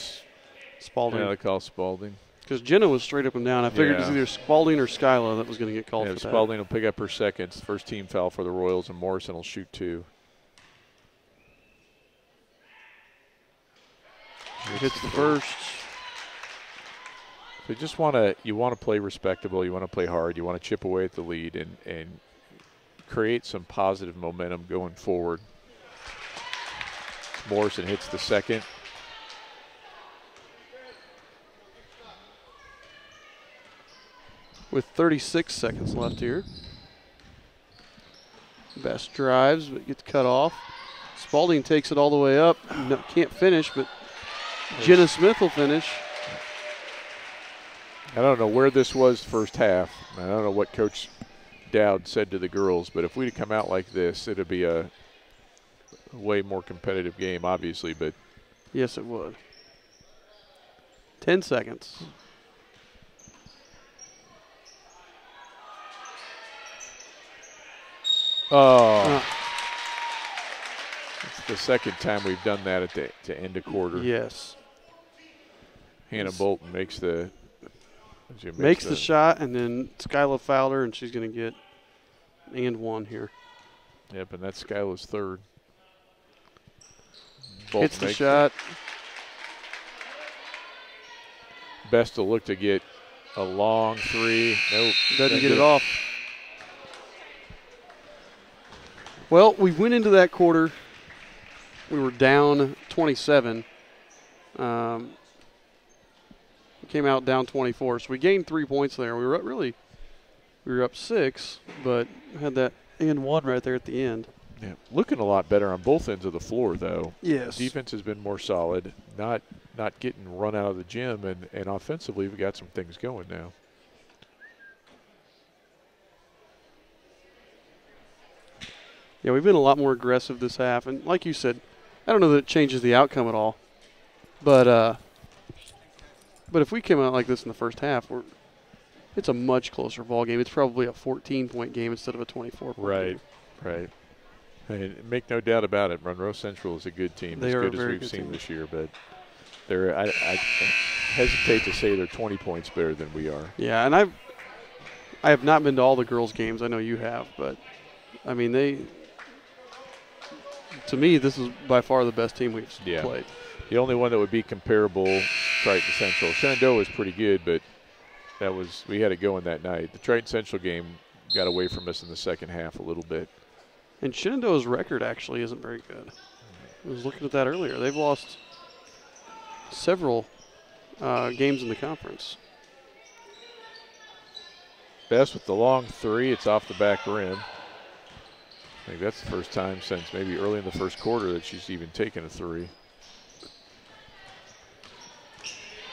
Spalding. Yeah, they call Spalding. Because Jenna was straight up and down. I figured it was either Spalding or Skyla that was going to get called for that. Spalding will pick up her second. First team foul for the Royals, and Morrison will shoot 2. Hits the first. So you want to play respectable, you want to play hard, you want to chip away at the lead and create some positive momentum going forward. Morrison hits the second. With 36 seconds left here. Best drives, but gets cut off. Spalding takes it all the way up. No, can't finish, but Jenna Smith will finish. I don't know where this was first half. I don't know what Coach Dowd said to the girls, but if we'd have come out like this, it would be a way more competitive game, obviously. But yes, it would. 10 seconds. Oh. It's the second time we've done that to end a quarter. Yes. Hannah Bolton makes the shot, and then Skyla fouled her, and she's going to get and one here. Yep, and that's Skyla's third. Hits the shot. Best to look to get a long three. Nope. Doesn't get it off. Well, we went into that quarter. We were down 27. Came out down 24, so we gained 3 points there. We were up 6, but had that and one right there at the end. Yeah, looking a lot better on both ends of the floor, though. Yes, defense has been more solid, not getting run out of the gym, and offensively we got some things going now. Yeah, we've been a lot more aggressive this half, and like you said, I don't know that it changes the outcome at all, but if we came out like this in the first half, it's a much closer ball game. It's probably a 14-point game instead of a 24-point game. Right. And make no doubt about it, Monroe Central is a good team, as good as we've seen this year. But I hesitate to say they're 20 points better than we are. Yeah, and I have not been to all the girls' games. I know you have, but I mean to me, this is by far the best team we've played. The only one that would be comparable, Triton Central. Shenandoah was pretty good, but we had it going that night. The Triton Central game got away from us in the second half a little bit. And Shenandoah's record actually isn't very good. I was looking at that earlier. They've lost several games in the conference. Best with the long three. It's off the back rim. I think that's the first time since maybe early in the first quarter that she's even taken a three.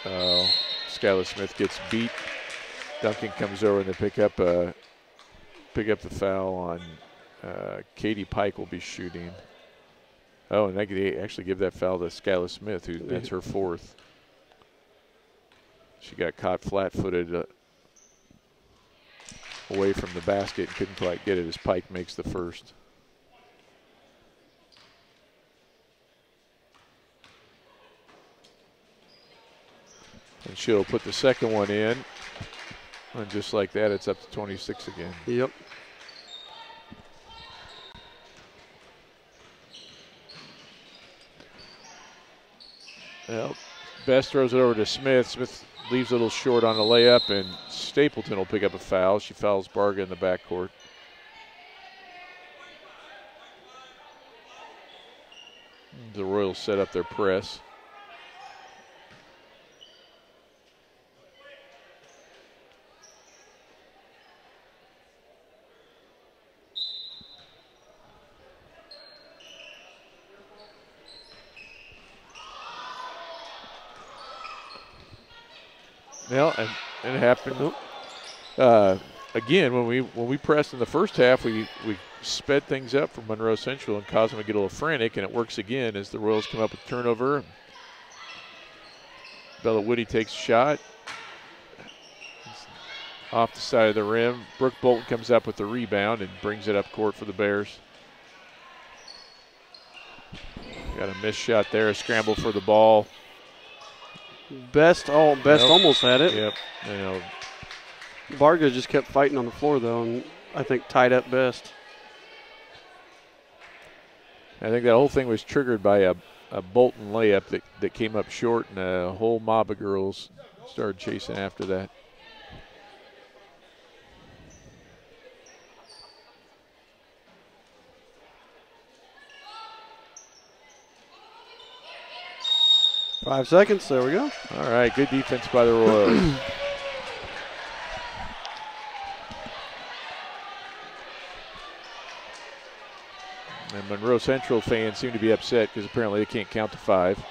Skylar Smith gets beat. Duncan comes over and they pick up the foul on Katie Pike will be shooting. Oh, and they actually give that foul to Skylar Smith, that's her fourth. She got caught flat-footed away from the basket and couldn't quite get it as Pike makes the first. And she'll put the second one in. And just like that, it's up to 26 again. Yep. Well, Best throws it over to Smith. Smith leaves a little short on a layup, and Stapleton will pick up a foul. She fouls Barga in the backcourt. The Royals set up their press. Well, and it happened. Again, when we pressed in the first half, we sped things up for Monroe Central and caused them to get a little frantic, and it works again as the Royals come up with turnover. Bella Woody takes a shot. off the side of the rim. Brooke Bolton comes up with the rebound and brings it up court for the Bears. Got a missed shot there, a scramble for the ball. Best almost had it. Yep. You know, Varga just kept fighting on the floor, though, and I think tied up Best. I think that whole thing was triggered by a Bolton layup that came up short, and a whole mob of girls started chasing after that. Five seconds, there we go. All right, good defense by the Royals. And Monroe Central fans seem to be upset because apparently they can't count to 5.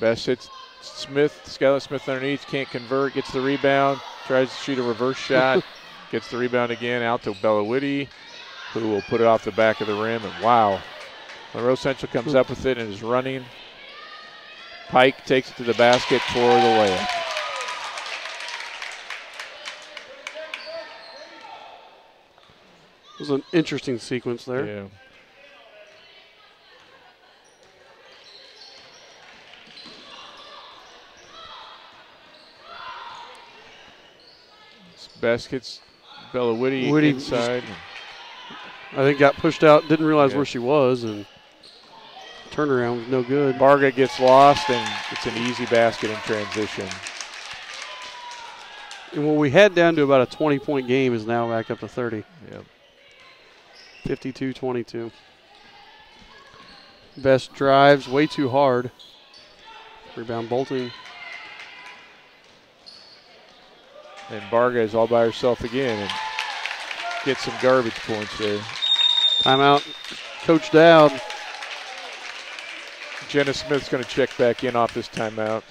Best hits Smith, Skylar Smith underneath, can't convert, gets the rebound, tries to shoot a reverse shot, gets the rebound again, out to Bella Whitty, who will put it off the back of the rim, and wow. Monroe Central comes up with it and is running. Pike takes it to the basket for the layup. It was an interesting sequence there. Yeah. Baskets, Bella Whitty inside. I think got pushed out, didn't realize where she was, and turnaround was no good. Varga gets lost, and it's an easy basket in transition. And what we had down to about a 20-point game is now back up to 30. Yep. 52-22. Best drives way too hard. Rebound Bolton. And Varga is all by herself again and gets some garbage points there. Timeout. Coach Dowd. Jenna Smith's going to check back in off this timeout.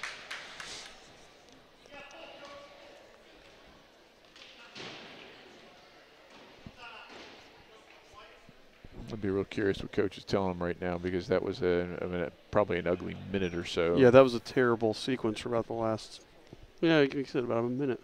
I'd be real curious what Coach is telling them right now, because that was probably an ugly minute or so. Yeah, that was a terrible sequence for about the last, like you said, about a minute.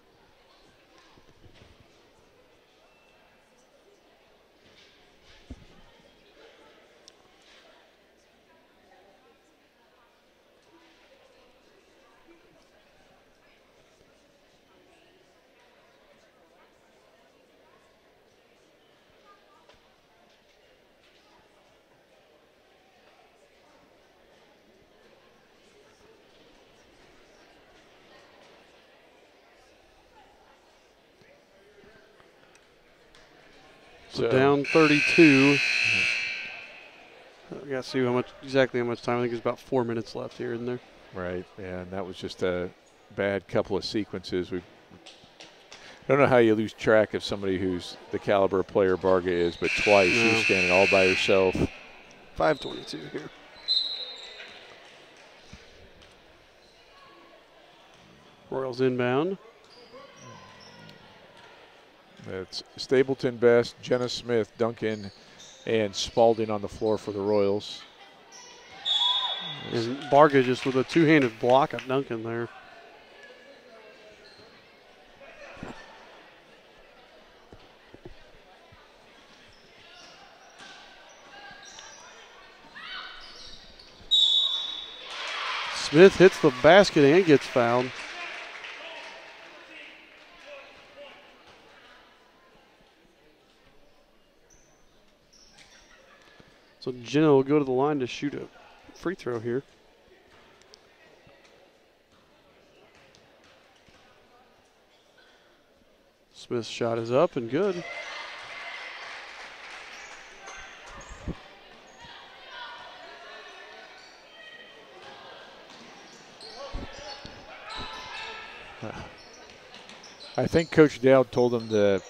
So down 32. I got to see exactly how much time. I think there's about 4 minutes left here, isn't there? Right, yeah, and that was just a bad couple of sequences. I don't know how you lose track of somebody who's the caliber of player Varga is, but twice she's standing all by herself. 5:22 here. Royals inbound. It's Stapleton, Best, Jenna Smith, Duncan, and Spalding on the floor for the Royals. And Varga just with a two-handed block of Duncan there. Smith hits the basket and gets fouled. So Jenna will go to the line to shoot a free throw here. Smith's shot is up and good. I think Coach Dowd told them to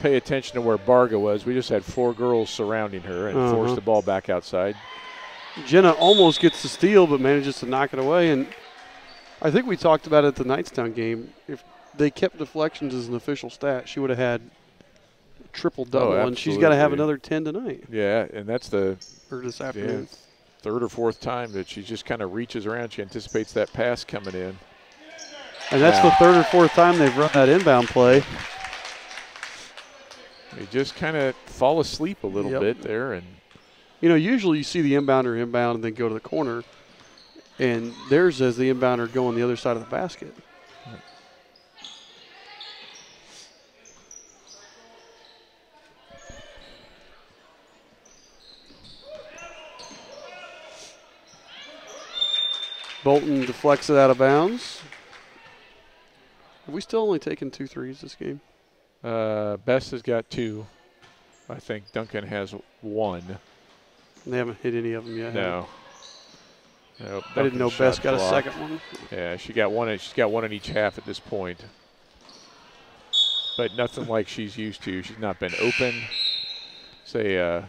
pay attention to where Varga was. We just had 4 girls surrounding her and forced the ball back outside. Jenna almost gets the steal but manages to knock it away. And I think we talked about it at the Knightstown game. If they kept deflections as an official stat, she would have had triple-double, Oh, and she's got to have absolutely. another 10 tonight. Yeah, and that's the or this afternoon. third or fourth time that she just kind of reaches around. She anticipates that pass coming in. And that's the third or fourth time they've run that inbound play. They just kind of fall asleep a little bit there. And usually you see the inbounder inbound and then go to the corner. And theirs as the inbounder go on the other side of the basket. Bolton deflects it out of bounds. Have we still only taken 2 threes this game? Best has got 2. I think Duncan has 1. They haven't hit any of them yet. No. Nope, I didn't know Best got a second one. Yeah, she's got one in each half at this point. But nothing like she's used to. She's not been open. Say a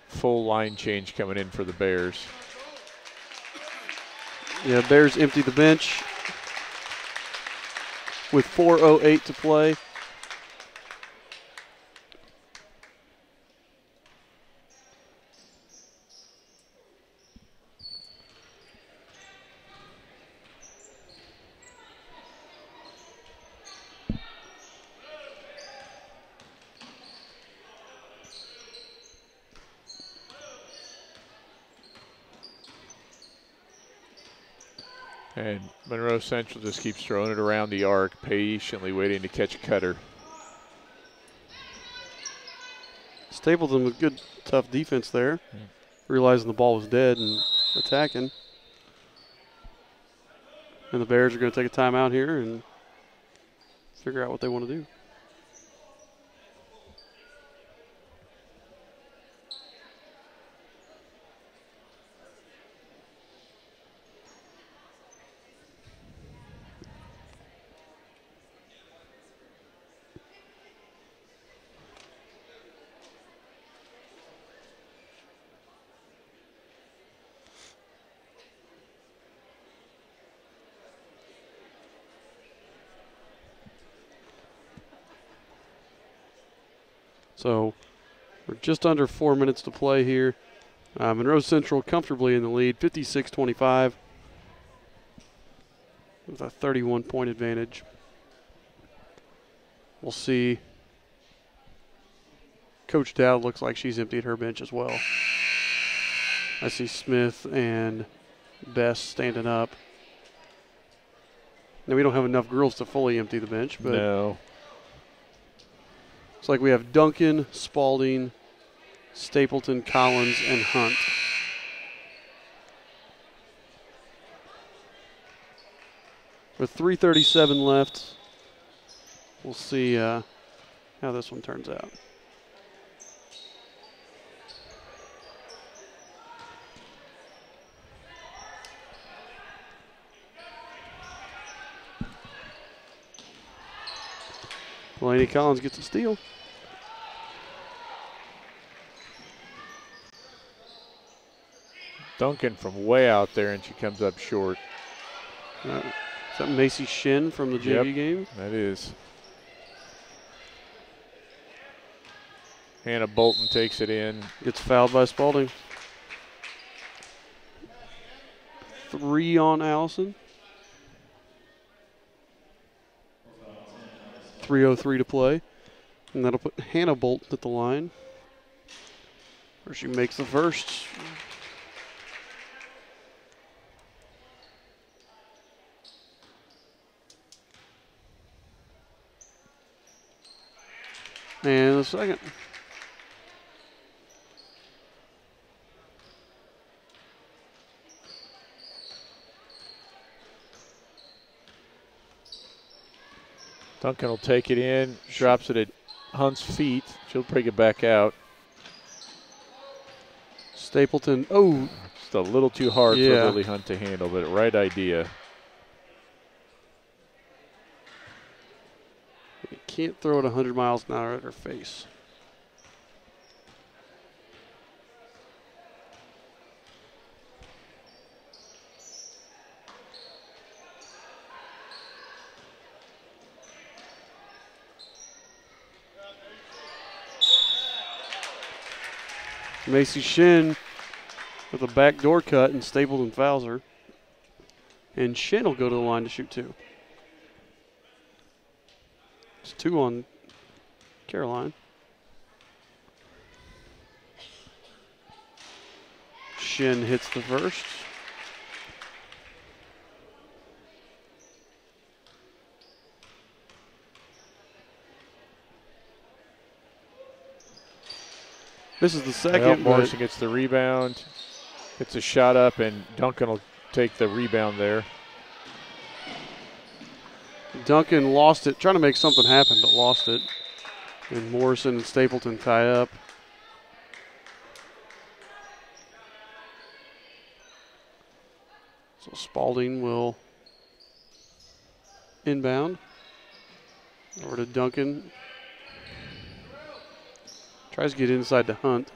full line change coming in for the Bears. Yeah, Bears empty the bench with 4:08 to play. And Monroe Central just keeps throwing it around the arc, patiently waiting to catch a cutter. Stapleton with good, tough defense there, realizing the ball was dead and attacking. And the Bears are going to take a timeout here and figure out what they want to do. So we're just under 4 minutes to play here. Monroe Central comfortably in the lead, 56-25 with a 31-point advantage. We'll see. Coach Dowd looks like she's emptied her bench as well. I see Smith and Best standing up. Now, we don't have enough girls to fully empty the bench, but no. It's like we have Duncan, Spalding, Stapleton, Collins, and Hunt. With 3:37 left, we'll see how this one turns out. Delaney Collins gets a steal. Duncan from way out there, and she comes up short. Is that Macy Shin from the JV game? That is. Hannah Bolton takes it in. Gets fouled by Spalding. 3 on Allison. 3:03 to play. And that'll put Hannah Bolton at the line, where she makes the first. And the second. Duncan will take it in, drops it at Hunt's feet. She'll bring it back out. Stapleton, just a little too hard for Lily Hunt to handle, but right idea. You can't throw it 100 miles an hour at her face. Macy Shin with a backdoor cut, and Stapleton fouls her. And Shin will go to the line to shoot 2. It's 2 on Caroline. Shin hits the first. This is the second. Well, Morrison gets the rebound, gets a shot up, and Duncan will take the rebound there. Duncan lost it, trying to make something happen, but lost it. And Morrison and Stapleton tie up. So Spalding will inbound. Over to Duncan. Tries to get inside to Hunt.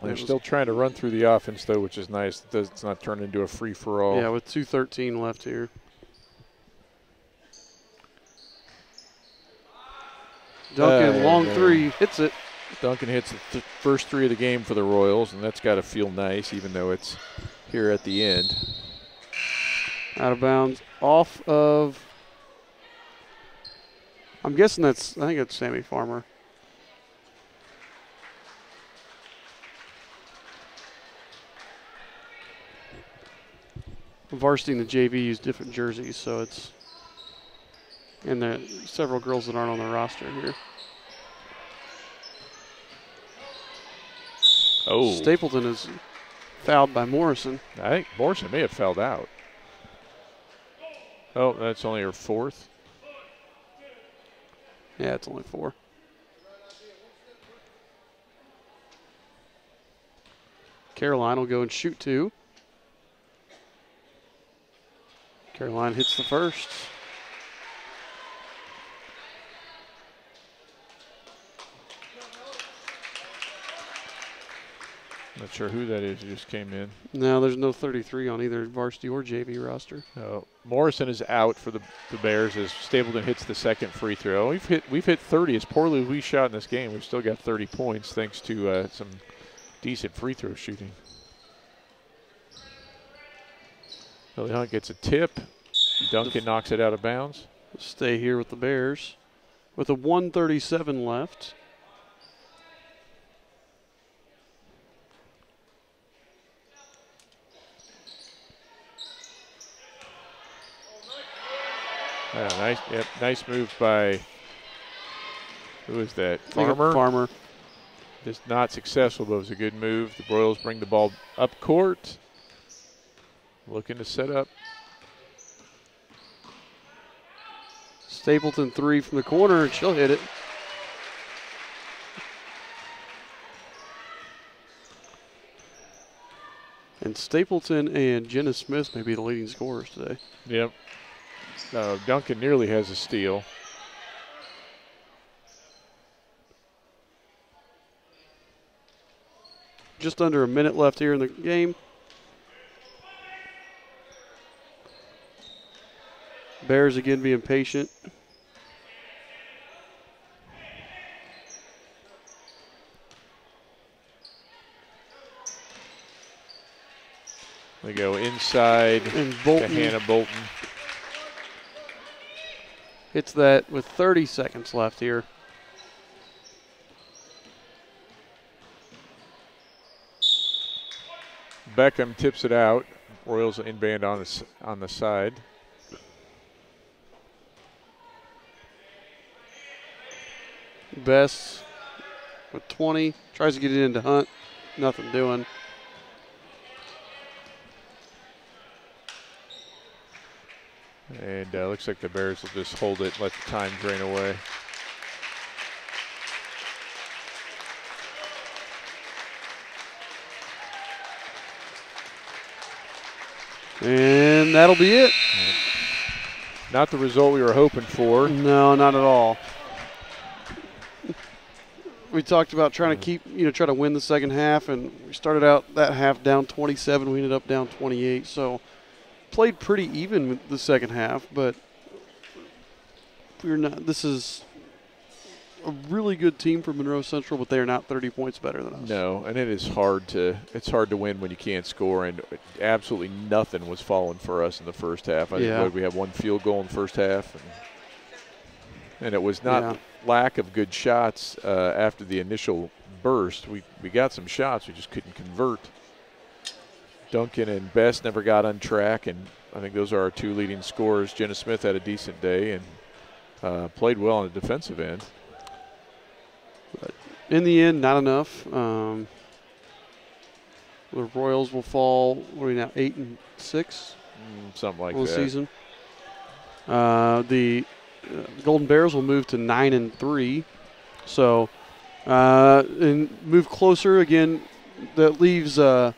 They're still trying to run through the offense, though, which is nice. It's not turned into a free-for-all. Yeah, with 2:13 left here. Duncan, long three, hits it. Duncan hits the first 3 of the game for the Royals, and that's got to feel nice, even though it's here at the end. Out of bounds, off of, I'm guessing I think it's Sammy Farmer. Varsity and the JV use different jerseys, so it's, and there are several girls that aren't on the roster here. Oh. Stapleton is fouled by Morrison. I think Morrison may have fouled out. Oh, that's only her 4th. Yeah, it's only 4. Caroline will go and shoot 2. Caroline hits the first. Not sure who that is who just came in. No, there's no 33 on either varsity or JV roster. Oh, Morrison is out for the Bears as Stapleton hits the second free throw. We've hit 30 as poorly as we shot in this game. We've still got 30 points thanks to some decent free throw shooting. Billy Hunt gets a tip. Duncan knocks it out of bounds. Stay here with the Bears with a 1:37 left. Nice move by, who is that? Farmer? Farmer. Just not successful, but it was a good move. The Royals bring the ball up court. Looking to set up. Stapleton 3 from the corner, and she'll hit it. And Stapleton and Jenna Smith may be the leading scorers today. Yep. Duncan nearly has a steal. Just under a minute left here in the game. Bears again being patient. They go inside and to Hannah Bolton. Hits that with 30 seconds left here. Beckham tips it out. Royals inbound on the side. Best with 20. Tries to get it into Hunt. Nothing doing. And looks like the Bears will just hold it, let the time drain away. And that'll be it. Not the result we were hoping for. No, not at all. We talked about trying to try to win the second half, and we started out that half down 27. We ended up down 28. So played pretty even with the second half, but we're not. This is a really good team from Monroe Central, but they are not 30 points better than us. No, and it's hard to win when you can't score, and absolutely nothing was falling for us in the first half. I think we had one field goal in the first half, and it was not lack of good shots after the initial burst. We got some shots, we just couldn't convert. Duncan and Best never got on track, and I think those are our two leading scorers. Jenna Smith had a decent day and played well on the defensive end. But in the end, not enough. The Royals will fall, what are we now, 8-6? Something like that. Season. The Golden Bears will move to 9-3. So, and move closer again. That leaves, that'll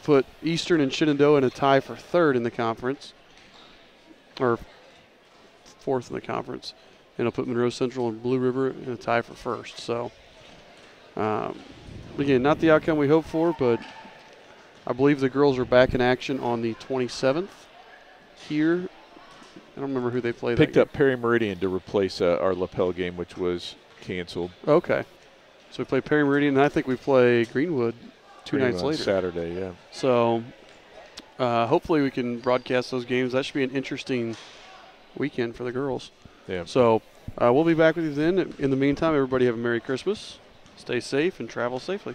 put Eastern and Shenandoah in a tie for third in the conference, or fourth in the conference. And it'll put Monroe Central and Blue River in a tie for first. So, again, not the outcome we hoped for, but I believe the girls are back in action on the 27th here. I don't remember who they played. Picked up Perry Meridian to replace our Lapel game, which was canceled. Okay. So we play Perry Meridian, and I think we play Greenwood two nights later. Saturday, yeah. So hopefully we can broadcast those games. That should be an interesting weekend for the girls. Yeah. So we'll be back with you then. In the meantime, everybody have a Merry Christmas. Stay safe and travel safely.